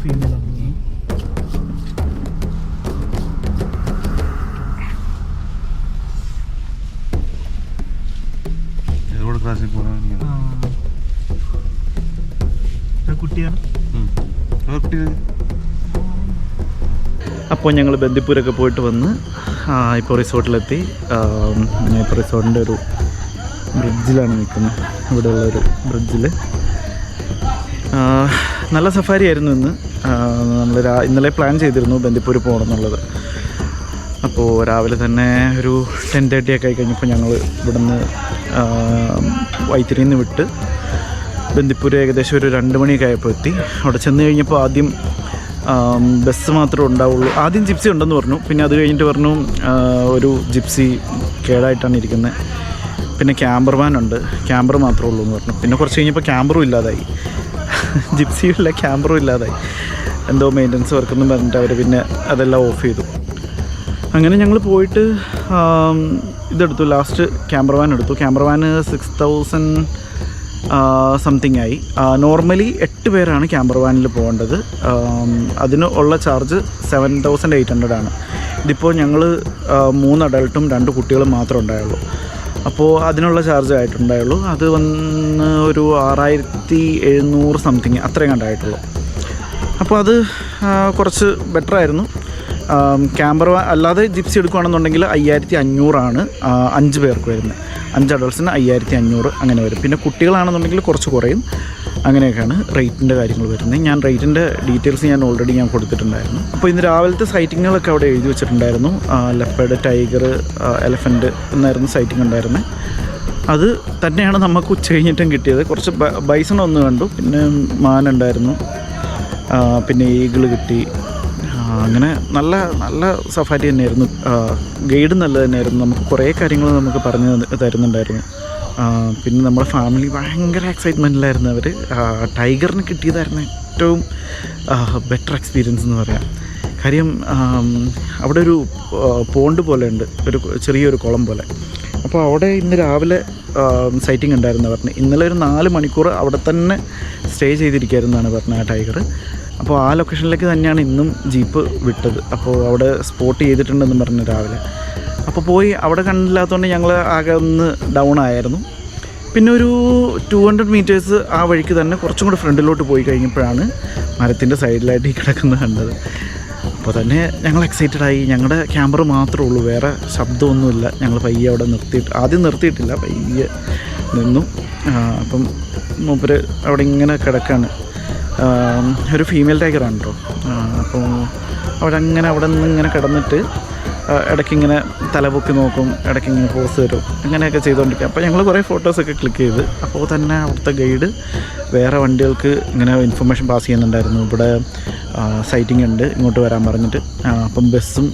ഫീമെയിലാണ്. റോഡ് ക്രോസിംഗ് പോകണം. കുട്ടിയാണ്. കുട്ടി അപ്പോൾ ഞങ്ങൾ ബന്ദിപ്പൂരൊക്കെ പോയിട്ട് വന്ന് ഇപ്പോൾ റിസോർട്ടിലെത്തി. ഞാൻ ഇപ്പോൾ റിസോർട്ടിൻ്റെ ഒരു ബ്രിഡ്ജിലാണ് നിൽക്കുന്നത്. ഇവിടെയുള്ളൊരു ബ്രിഡ്ജിൽ നല്ല സഫാരി ആയിരുന്നു ഇന്ന്. നമ്മൾ ഇന്നലെ പ്ലാൻ ചെയ്തിരുന്നു ബന്ദിപ്പൂർ പോകണം എന്നുള്ളത്. അപ്പോൾ രാവിലെ തന്നെ ഒരു 10:30 ഒക്കെ ആയി കഴിഞ്ഞപ്പോൾ ഞങ്ങൾ ഇവിടുന്ന് വൈത്തിരിയിൽ നിന്ന് വിട്ട് ബന്ദിപ്പൂർ ഏകദേശം ഒരു 2 മണിയൊക്കെ ആയപ്പോൾ എത്തി. അവിടെ ചെന്ന് കഴിഞ്ഞപ്പോൾ ആദ്യം ബസ് മാത്രമേ ഉണ്ടാവുള്ളൂ. ആദ്യം ജിപ്സി ഉണ്ടെന്ന് പറഞ്ഞു. പിന്നെ അത് കഴിഞ്ഞിട്ട് പറഞ്ഞു ഒരു ജിപ്സി കേടായിട്ടാണ് ഇരിക്കുന്നത്, പിന്നെ ക്യാമ്പർ വാൻ ഉണ്ട്, ക്യാമ്പർ മാത്രമേ ഉള്ളൂ എന്ന് പറഞ്ഞു. പിന്നെ കുറച്ച് കഴിഞ്ഞപ്പോൾ ക്യാമ്പറും ഇല്ലാതായി, ജിപ്സിയും ഇല്ല ക്യാമ്പറും ഇല്ലാതായി. എന്തോ മെയിൻ്റനൻസ് വർക്കെന്ന് പറഞ്ഞിട്ട് അവർ പിന്നെ അതെല്ലാം ഓഫ് ചെയ്തു. അങ്ങനെ ഞങ്ങൾ പോയിട്ട് ഇതെടുത്തു. ലാസ്റ്റ് ക്യാമ്പർ വാൻ എടുത്തു. ക്യാമ്പർ വാന് 6,000 സംതിങ് ആയി. നോർമലി 8 പേരാണ് ക്യാമ്പർ വാനിൽ പോകേണ്ടത്. അതിന് ഉള്ള ചാർജ് 7,800 ആണ്. ഇതിപ്പോൾ ഞങ്ങൾ 3 അഡൾട്ടും 2 കുട്ടികളും മാത്രമേ ഉണ്ടായുള്ളൂ. അപ്പോൾ അതിനുള്ള ചാർജ് ആയിട്ടുണ്ടായുള്ളൂ. അത് വന്ന് ഒരു 6,700 സംതിങ് അത്രയും കണ്ടായിട്ടുള്ളൂ. അപ്പോൾ അത് കുറച്ച് ബെറ്ററായിരുന്നു. ക്യാമ്പർ അല്ലാതെ ജിപ്സി എടുക്കുകയാണെന്നുണ്ടെങ്കിൽ 5,500 ആണ് 5 പേർക്ക് വരുന്നത്. 5 അഡൾട്ട്സിന് 5,500 അങ്ങനെ വരും. പിന്നെ കുട്ടികളാണെന്നുണ്ടെങ്കിൽ കുറച്ച് കുറയും. അങ്ങനെയൊക്കെയാണ് റേറ്റിൻ്റെ കാര്യങ്ങൾ വരുന്നത്. ഞാൻ റേറ്റിൻ്റെ ഡീറ്റെയിൽസ് ഓൾറെഡി ഞാൻ കൊടുത്തിട്ടുണ്ടായിരുന്നു. അപ്പോൾ ഇന്ന് രാവിലത്തെ സൈറ്റിങ്ങുകളൊക്കെ അവിടെ എഴുതി വെച്ചിട്ടുണ്ടായിരുന്നു. ലെപ്പേഡ്, ടൈഗർ, എലഫൻറ്റ് എന്നായിരുന്നു സൈറ്റിംഗ് ഉണ്ടായിരുന്നത്. അത് തന്നെയാണ് നമുക്ക് ഉച്ച കഴിഞ്ഞിട്ടും കിട്ടിയത്. കുറച്ച് ബൈസൺ ഒന്ന് കണ്ടു, പിന്നെ മാനുണ്ടായിരുന്നു, പിന്നെ ഈഗിൾ കിട്ടി. അങ്ങനെ നല്ല നല്ല സഫാരി തന്നെയായിരുന്നു. ഗൈഡ് നല്ല തന്നെയായിരുന്നു. നമുക്ക് കുറേ കാര്യങ്ങൾ നമുക്ക് പറഞ്ഞു തരുന്നുണ്ടായിരുന്നു. പിന്നെ നമ്മുടെ ഫാമിലി ഭയങ്കര എക്സൈറ്റ്മെൻറ്റിലായിരുന്നു. അവർ ടൈഗറിന് കിട്ടിയതായിരുന്നു ഏറ്റവും ബെറ്റർ എക്സ്പീരിയൻസ് എന്ന് പറയാം. കാര്യം അവിടെ ഒരു പോണ്ട് പോലെ ഉണ്ട്, ഒരു ചെറിയൊരു കുളം പോലെ. അപ്പോൾ അവിടെ ഇന്ന് രാവിലെ സൈറ്റിംഗ് ഉണ്ടായിരുന്നു പറഞ്ഞു. ഇന്നലെ ഒരു 4 മണിക്കൂർ അവിടെ തന്നെ സ്റ്റേ ചെയ്തിരിക്കുകയായിരുന്നാണ് പറഞ്ഞത് ആ ടൈഗർ. അപ്പോൾ ആ ലൊക്കേഷനിലേക്ക് തന്നെയാണ് ഇന്നും ജീപ്പ് വിട്ടത്. അപ്പോൾ അവിടെ സ്പോട്ട് ചെയ്തിട്ടുണ്ടെന്ന് പറഞ്ഞു രാവിലെ. അപ്പോൾ പോയി അവിടെ കണ്ടില്ലാത്തതുകൊണ്ട് ഞങ്ങൾ ആകെ ഒന്ന് ഡൗൺ ആയിരുന്നു. പിന്നെ ഒരു 200 മീറ്റേഴ്സ് ആ വഴിക്ക് തന്നെ കുറച്ചും കൂടെ ഫ്രണ്ടിലോട്ട് പോയി കഴിഞ്ഞപ്പോഴാണ് മരത്തിൻ്റെ സൈഡിലായിട്ട് ഈ കിടക്കുന്നത് കണ്ടത്. അപ്പോൾ തന്നെ ഞങ്ങൾ എക്സൈറ്റഡായി. ഞങ്ങളുടെ ക്യാമറ മാത്രമേ ഉള്ളൂ, വേറെ ശബ്ദമൊന്നുമില്ല. ഞങ്ങൾ പയ്യെ അവിടെ ആദ്യം നിർത്തിയിട്ടില്ല, പയ്യെ നിന്നു. അപ്പം മൂപ്പര് അവിടെ ഇങ്ങനെ കിടക്കാണ്. ഒരു ഫീമെയിൽ ടൈഗറാണ് കേട്ടോ. അപ്പോൾ അവിടെ നിന്ന് ഇങ്ങനെ കിടന്നിട്ട് ഇടയ്ക്കിങ്ങനെ തലപൊക്കി നോക്കും, ഇടയ്ക്കിങ്ങനെ പോസ് തരും, അങ്ങനെയൊക്കെ ചെയ്തുകൊണ്ടിരിക്കും. അപ്പോൾ ഞങ്ങൾ കുറേ ഫോട്ടോസൊക്കെ ക്ലിക്ക് ചെയ്ത്. അപ്പോൾ തന്നെ അവിടുത്തെ ഗൈഡ് വേറെ വണ്ടികൾക്ക് ഇങ്ങനെ ഇൻഫർമേഷൻ പാസ് ചെയ്യുന്നുണ്ടായിരുന്നു. ഇവിടെ സൈറ്റിംഗ് ഉണ്ട്, ഇങ്ങോട്ട് വരാൻ പറഞ്ഞിട്ട്. അപ്പം ബസ്സും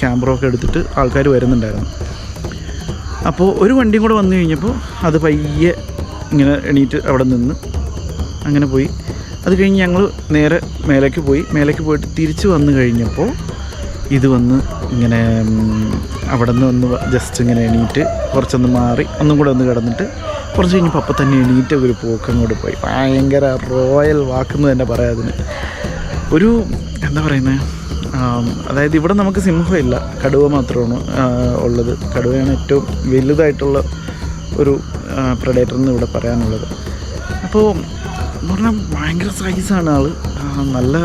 ക്യാമറയും ഒക്കെ എടുത്തിട്ട് ആൾക്കാർ വരുന്നുണ്ടായിരുന്നു. അപ്പോൾ ഒരു വണ്ടിയും കൂടെ വന്നു കഴിഞ്ഞപ്പോൾ അത് പയ്യെ ഇങ്ങനെ എണീറ്റ് അവിടെ നിന്ന് അങ്ങനെ പോയി. അത് കഴിഞ്ഞ് ഞങ്ങൾ നേരെ മേലേക്ക് പോയിട്ട് തിരിച്ച് വന്നു കഴിഞ്ഞപ്പോൾ ഇത് വന്ന് ഇങ്ങനെ അവിടെ നിന്ന് ഒന്ന് ജസ്റ്റ് ഇങ്ങനെ എണീറ്റ് കുറച്ചൊന്ന് മാറി ഒന്നും കൂടെ ഒന്ന് കിടന്നിട്ട് കുറച്ച് കഴിഞ്ഞപ്പോൾ അപ്പം തന്നെ എണീറ്റ് ഒരു പോക്കങ്ങോട്ട് പോയി. ഭയങ്കര റോയൽ വാക്കെന്ന് തന്നെ പറയാം അതിന്. ഒരു എന്താ പറയുന്നത്, അതായത് ഇവിടെ നമുക്ക് സിംഹമില്ല, കടുവ മാത്രമാണ് ഉള്ളത്. കടുവയാണ് ഏറ്റവും വലുതായിട്ടുള്ള ഒരു പ്രഡേറ്റർ എന്ന് ഇവിടെ പറയാനുള്ളത്. അപ്പോൾ എന്ന് പറഞ്ഞാൽ ഭയങ്കര സൈസാണ് ആൾ. നല്ല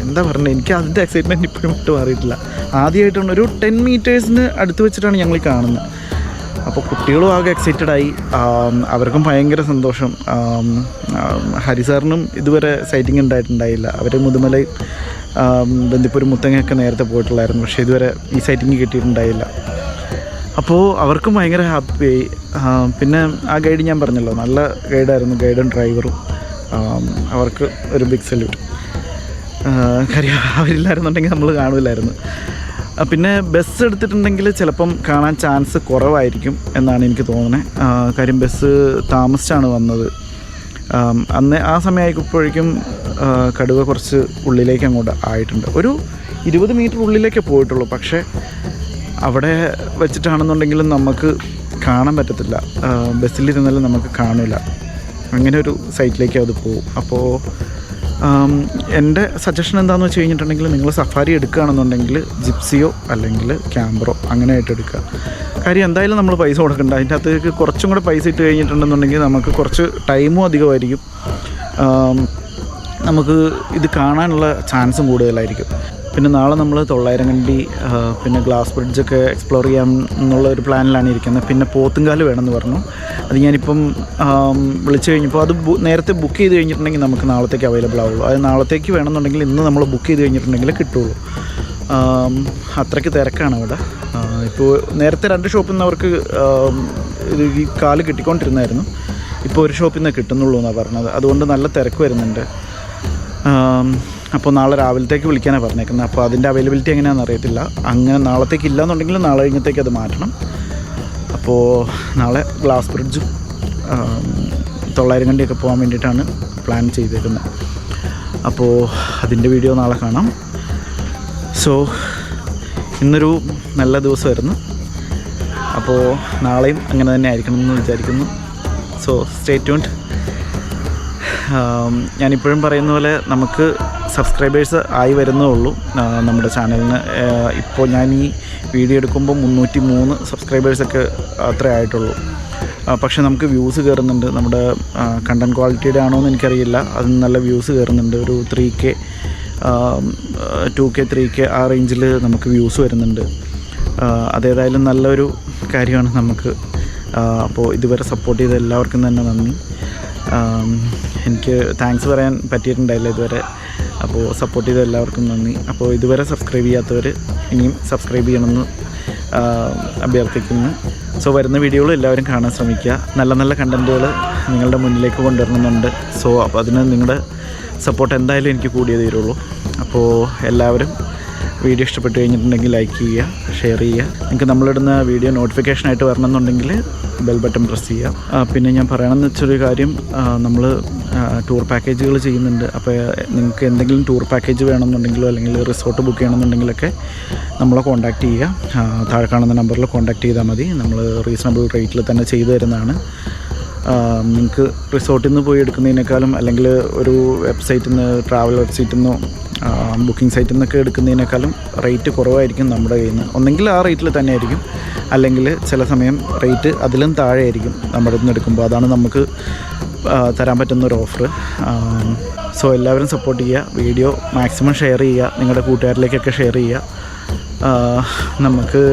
എന്താ പറയുക, എനിക്ക് അതിൻ്റെ എക്സൈറ്റ്മെൻറ്റ് ഇപ്പോഴും വിട്ട് മാറിയിട്ടില്ല. ആദ്യമായിട്ടാണ് ഒരു 10 മീറ്റേഴ്സിന് അടുത്ത് വെച്ചിട്ടാണ് ഞങ്ങൾ കാണുന്നത്. അപ്പോൾ കുട്ടികളും ആകെ എക്സൈറ്റഡായി, അവർക്കും ഭയങ്കര സന്തോഷം. ഹരിസാറിനും ഇതുവരെ സൈറ്റിംഗ് ഉണ്ടായിട്ടുണ്ടായില്ല. അവർ മുതുമലൈ, ബന്ദിപ്പൂർ, മുത്തങ്ങയൊക്കെ നേരത്തെ പോയിട്ടുള്ളായിരുന്നു, പക്ഷേ ഇതുവരെ ഈ സൈറ്റിംഗ് കിട്ടിയിട്ടുണ്ടായില്ല. അപ്പോൾ അവർക്കും ഭയങ്കര ഹാപ്പിയായി. പിന്നെ ആ ഗൈഡ് ഞാൻ പറഞ്ഞല്ലോ, നല്ല ഗൈഡായിരുന്നു, ഗൈഡും ഡ്രൈവറും. അവർക്ക് ഒരു ബിഗ് സല്യൂട്ട്. കാര്യം അവരില്ലായിരുന്നുണ്ടെങ്കിൽ നമ്മൾ കാണില്ലായിരുന്നു. പിന്നെ ബസ് എടുത്തിട്ടുണ്ടെങ്കിൽ ചിലപ്പം കാണാൻ ചാൻസ് കുറവായിരിക്കും എന്നാണ് എനിക്ക് തോന്നുന്നത്. കാര്യം ബസ് താമസിച്ചാണ് വന്നത്. അന്ന് ആ സമയമായപ്പോഴേക്കും കടുവ കുറച്ച് ഉള്ളിലേക്ക് അങ്ങോട്ട് ആയിട്ടുണ്ട്. ഒരു 20 മീറ്റർ ഉള്ളിലേക്കേ പോയിട്ടുള്ളൂ. പക്ഷേ അവിടെ വെച്ചിട്ടാണെന്നുണ്ടെങ്കിലും നമുക്ക് കാണാൻ പറ്റത്തില്ല, ബസ്സിലിരുന്നാലും നമുക്ക് കാണില്ല. അങ്ങനെ ഒരു സൈറ്റിലേക്ക് അത് പോകും. അപ്പോൾ എൻ്റെ സജഷൻ എന്താണെന്ന് വെച്ച് കഴിഞ്ഞിട്ടുണ്ടെങ്കിൽ നിങ്ങൾ സഫാരി എടുക്കുകയാണെന്നുണ്ടെങ്കിൽ ജിപ്സിയോ അല്ലെങ്കിൽ ക്യാമ്പറോ അങ്ങനെ ആയിട്ട് എടുക്കുക. കാര്യം എന്തായാലും നമ്മൾ പൈസ കൊടുക്കണ്ട. അതിൻ്റെ അകത്തേക്ക് കുറച്ചും കൂടെ പൈസ ഇട്ട് കഴിഞ്ഞിട്ടുണ്ടെന്നുണ്ടെങ്കിൽ നമുക്ക് കുറച്ച് ടൈമും അധികമായിരിക്കും, നമുക്ക് ഇത് കാണാനുള്ള ചാൻസും കൂടുതലായിരിക്കും. പിന്നെ നാളെ നമ്മൾ 9,000 കണ്ടി പിന്നെ ഗ്ലാസ് ബ്രിഡ്ജൊക്കെ എക്സ്പ്ലോർ ചെയ്യാം എന്നുള്ള ഒരു പ്ലാനിലാണ് ഇരിക്കുന്നത്. പിന്നെ പോത്തുംകാല് വേണമെന്ന് പറഞ്ഞു. അത് ഞാനിപ്പം വിളിച്ചു കഴിഞ്ഞപ്പോൾ അത് നേരത്തെ ബുക്ക് ചെയ്ത് കഴിഞ്ഞിട്ടുണ്ടെങ്കിൽ നമുക്ക് നാളത്തേക്ക് അവൈലബിൾ ആവുള്ളൂ. അത് നാളത്തേക്ക് വേണമെന്നുണ്ടെങ്കിൽ ഇന്ന് നമ്മൾ ബുക്ക് ചെയ്ത് കഴിഞ്ഞിട്ടുണ്ടെങ്കിൽ കിട്ടുള്ളൂ. അത്രയ്ക്ക് തിരക്കാണ് അവിടെ. ഇപ്പോൾ നേരത്തെ 2 ഷോപ്പിൽ നിന്ന് അവർക്ക് ഇത് ഈ കാല് കിട്ടിക്കൊണ്ടിരുന്നായിരുന്നു. ഇപ്പോൾ ഒരു ഷോപ്പിൽ നിന്ന് കിട്ടുന്നുള്ളൂ എന്നാണ് പറഞ്ഞത്. അതുകൊണ്ട് നല്ല തിരക്ക് വരുന്നുണ്ട്. അപ്പോൾ നാളെ രാവിലത്തേക്ക് വിളിക്കാനാണ് പറഞ്ഞേക്കുന്നത്. അപ്പോൾ അതിൻ്റെ അവൈലബിലിറ്റി എങ്ങനെയാണെന്ന് അറിയത്തില്ല. അങ്ങനെ നാളത്തേക്ക് ഇല്ലയെന്നുണ്ടെങ്കിൽ നാളെ കഴിഞ്ഞത്തേക്ക് അത് മാറ്റണം. അപ്പോൾ നാളെ ഗ്ലാസ് ബ്രിഡ്ജും 9,000 കണ്ടിയൊക്കെ പോകാൻ വേണ്ടിയിട്ടാണ് പ്ലാൻ ചെയ്തേക്കുന്നത്. അപ്പോൾ അതിൻ്റെ വീഡിയോ നാളെ കാണാം. സോ ഇന്നൊരു നല്ല ദിവസമായിരുന്നു. അപ്പോൾ നാളെയും അങ്ങനെ തന്നെ ആയിരിക്കണം എന്ന് വിചാരിക്കുന്നു. So stay tuned. ഞാനിപ്പോഴും പറയുന്ന പോലെ നമുക്ക് സബ്സ്ക്രൈബേഴ്സ് ആയി വരുന്നേ ഉള്ളൂ നമ്മുടെ ചാനലിന്. ഇപ്പോൾ ഞാൻ ഈ വീഡിയോ എടുക്കുമ്പോൾ 303 സബ്സ്ക്രൈബേഴ്സൊക്കെ അത്രേ ആയിട്ടുള്ളൂ. പക്ഷേ നമുക്ക് വ്യൂസ് കയറുന്നുണ്ട്. നമ്മുടെ കണ്ടൻറ് ക്വാളിറ്റിയുടെ ആണോ എന്ന് എനിക്കറിയില്ല. അതിന് നല്ല വ്യൂസ് കയറുന്നുണ്ട്. ഒരു 3K 2K 3K ആ റേഞ്ചിൽ നമുക്ക് വ്യൂസ് വരുന്നുണ്ട്. അതേതായാലും നല്ലൊരു കാര്യമാണ് നമുക്ക്. അപ്പോൾ ഇതുവരെ സപ്പോർട്ട് ചെയ്ത എല്ലാവർക്കും തന്നെ നന്ദി. എനിക്ക് താങ്ക്സ് പറയാൻ പറ്റിയിട്ടുണ്ടായില്ല ഇതുവരെ. അപ്പോൾ സപ്പോർട്ട് ചെയ്ത എല്ലാവർക്കും നന്ദി. അപ്പോൾ ഇതുവരെ സബ്സ്ക്രൈബ് ചെയ്യാത്തവർ ഇനിയും സബ്സ്ക്രൈബ് ചെയ്യണമെന്ന് അഭ്യർത്ഥിക്കുന്നു. സോ വരുന്ന വീഡിയോകൾ എല്ലാവരും കാണാൻ ശ്രമിക്കുക. നല്ല നല്ല കണ്ടൻറ്റുകൾ നിങ്ങളുടെ മുന്നിലേക്ക് കൊണ്ടുവരണമെന്നുണ്ട്. സോ അപ്പോൾ അതിന് നിങ്ങളുടെ സപ്പോർട്ട് എന്തായാലും എനിക്ക് കൂടിയേ തീരുള്ളൂ. അപ്പോൾ എല്ലാവരും വീഡിയോ ഇഷ്ടപ്പെട്ട് കഴിഞ്ഞിട്ടുണ്ടെങ്കിൽ ലൈക്ക് ചെയ്യുക, ഷെയർ ചെയ്യുക. നിങ്ങൾക്ക് നമ്മളിടുന്ന വീഡിയോ നോട്ടിഫിക്കേഷനായിട്ട് വരണമെന്നുണ്ടെങ്കിൽ ബെൽ ബട്ടൺ പ്രസ് ചെയ്യുക. പിന്നെ ഞാൻ പറയണമെന്ന് വെച്ചൊരു കാര്യം, നമ്മൾ ടൂർ പാക്കേജുകൾ ചെയ്യുന്നുണ്ട്. അപ്പോൾ നിങ്ങൾക്ക് എന്തെങ്കിലും ടൂർ പാക്കേജ് വേണമെന്നുണ്ടെങ്കിലോ അല്ലെങ്കിൽ റിസോർട്ട് ബുക്ക് ചെയ്യണമെന്നുണ്ടെങ്കിലൊക്കെ നമ്മളെ കോൺടാക്റ്റ് ചെയ്യുക. താഴെ കാണുന്ന നമ്പറിൽ കോൺടാക്റ്റ് ചെയ്താൽ മതി. നമ്മൾ റീസണബിൾ റേറ്റിൽ തന്നെ ചെയ്തു തരുന്നതാണ്. നിങ്ങൾക്ക് റിസോർട്ടിൽ നിന്ന് പോയി എടുക്കുന്നതിനേക്കാളും അല്ലെങ്കിൽ ഒരു വെബ്സൈറ്റിൽ നിന്ന് ട്രാവൽ വെബ്സൈറ്റിൽ നിന്നോ ബുക്കിംഗ് സൈറ്റിൽ നിന്നൊക്കെ എടുക്കുന്നതിനേക്കാളും റേറ്റ് കുറവായിരിക്കും നമ്മുടെ കയ്യിൽ നിന്ന്. ഒന്നെങ്കിൽ ആ റേറ്റിൽ തന്നെ ആയിരിക്കും, അല്ലെങ്കിൽ ചില സമയം റേറ്റ് അതിലും താഴെ ആയിരിക്കും നമ്മുടെ നിന്ന് എടുക്കുമ്പോൾ. അതാണ് നമുക്ക് തരാൻ പറ്റുന്നൊരു ഓഫർ. സോ എല്ലാവരും സപ്പോർട്ട് ചെയ്യുക. വീഡിയോ മാക്സിമം ഷെയർ ചെയ്യുക, നിങ്ങളുടെ കൂട്ടുകാരിലേക്കൊക്കെ ഷെയർ ചെയ്യുക. നമുക്ക്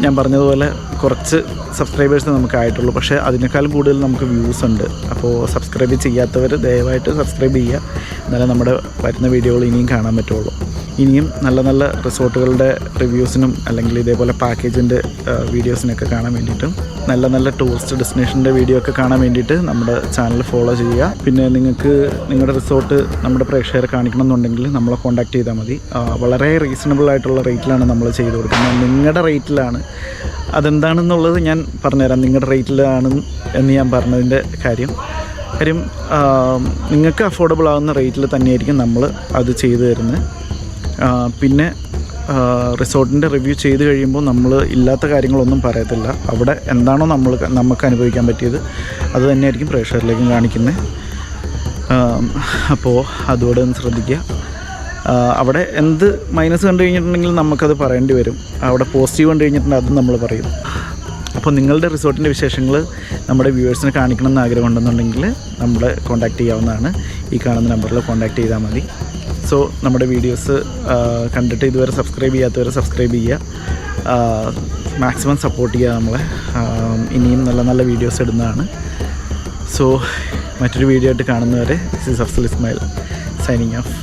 ഞാൻ പറഞ്ഞതുപോലെ കുറച്ച് സബ്സ്ക്രൈബേഴ്സ് നമുക്ക് ആയിട്ടുള്ളൂ, പക്ഷേ അതിനേക്കാളും കൂടുതൽ നമുക്ക് വ്യൂസ് ഉണ്ട്. അപ്പോൾ സബ്സ്ക്രൈബ് ചെയ്യാത്തവർ ദയവായിട്ട് സബ്സ്ക്രൈബ് ചെയ്യുക. എന്നാലേ നമ്മുടെ വരുന്ന വീഡിയോകൾ ഇനിയും കാണാൻ പറ്റുള്ളൂ. ഇനിയും നല്ല നല്ല റിസോർട്ടുകളുടെ റിവ്യൂസിനും അല്ലെങ്കിൽ ഇതേപോലെ പാക്കേജിൻ്റെ വീഡിയോസിനൊക്കെ കാണാൻ വേണ്ടിയിട്ടും നല്ല നല്ല ടൂറിസ്റ്റ് ഡെസ്റ്റിനേഷൻ്റെ വീഡിയോ ഒക്കെ കാണാൻ വേണ്ടിയിട്ട് നമ്മുടെ ചാനൽ ഫോളോ ചെയ്യുക. പിന്നെ നിങ്ങൾക്ക് നിങ്ങളുടെ റിസോർട്ട് നമ്മുടെ പ്രേക്ഷകരെ കാണിക്കണം എന്നുണ്ടെങ്കിൽ നമ്മളെ കോൺടാക്റ്റ് ചെയ്താൽ മതി. വളരെ റീസണബിൾ ആയിട്ടുള്ള റേറ്റിലാണ് നമ്മൾ ചെയ്ത് കൊടുക്കുന്നത്. നിങ്ങളുടെ റേറ്റിലാണ്. അതെന്താണെന്നുള്ളത് ഞാൻ പറഞ്ഞുതരാം. നിങ്ങളുടെ റേറ്റിലാണ് എന്ന് ഞാൻ പറഞ്ഞതിൻ്റെ കാര്യം നിങ്ങൾക്ക് അഫോർഡബിൾ ആകുന്ന റേറ്റിൽ തന്നെയായിരിക്കും നമ്മൾ അത് ചെയ്തു തരുന്നത്. പിന്നെ റിസോർട്ടിൻ്റെ റിവ്യൂ ചെയ്ത് കഴിയുമ്പോൾ നമ്മൾ ഇല്ലാത്ത കാര്യങ്ങളൊന്നും പറയത്തില്ല. അവിടെ എന്താണോ നമുക്ക് അനുഭവിക്കാൻ പറ്റിയത് അത് തന്നെയായിരിക്കും പ്രേക്ഷകരിലേക്കും കാണിക്കുന്നത്. അപ്പോൾ അതുകൂടെ ഒന്ന് ശ്രദ്ധിക്കുക. അവിടെ എന്ത് മൈനസ് കണ്ടു കഴിഞ്ഞിട്ടുണ്ടെങ്കിൽ നമുക്കത് പറയേണ്ടി വരും. അവിടെ പോസിറ്റീവ് കണ്ടു കഴിഞ്ഞിട്ടുണ്ടെങ്കിൽ അതും നമ്മൾ പറയും. അപ്പോൾ നിങ്ങളുടെ റിസോർട്ടിൻ്റെ വിശേഷങ്ങൾ നമ്മുടെ വ്യൂവേഴ്സിനെ കാണിക്കണമെന്ന് ആഗ്രഹമുണ്ടെന്നുണ്ടെങ്കിൽ നമ്മളെ കോൺടാക്റ്റ് ചെയ്യാവുന്നതാണ്. ഈ കാണുന്ന നമ്പറിൽ കോൺടാക്റ്റ് ചെയ്താൽ മതി. സോ നമ്മുടെ വീഡിയോസ് കണ്ടിട്ട് ഇതുവരെ സബ്സ്ക്രൈബ് ചെയ്യാത്തവർ സബ്സ്ക്രൈബ് ചെയ്യുക. മാക്സിമം സപ്പോർട്ട് ചെയ്യുക നമ്മളെ. ഇനിയും നല്ല നല്ല വീഡിയോസ് ഇടുന്നതാണ്. സോ മറ്റൊരു വീഡിയോ ആയിട്ട് കാണുന്നവരെ this is Afsal Ismail signing of.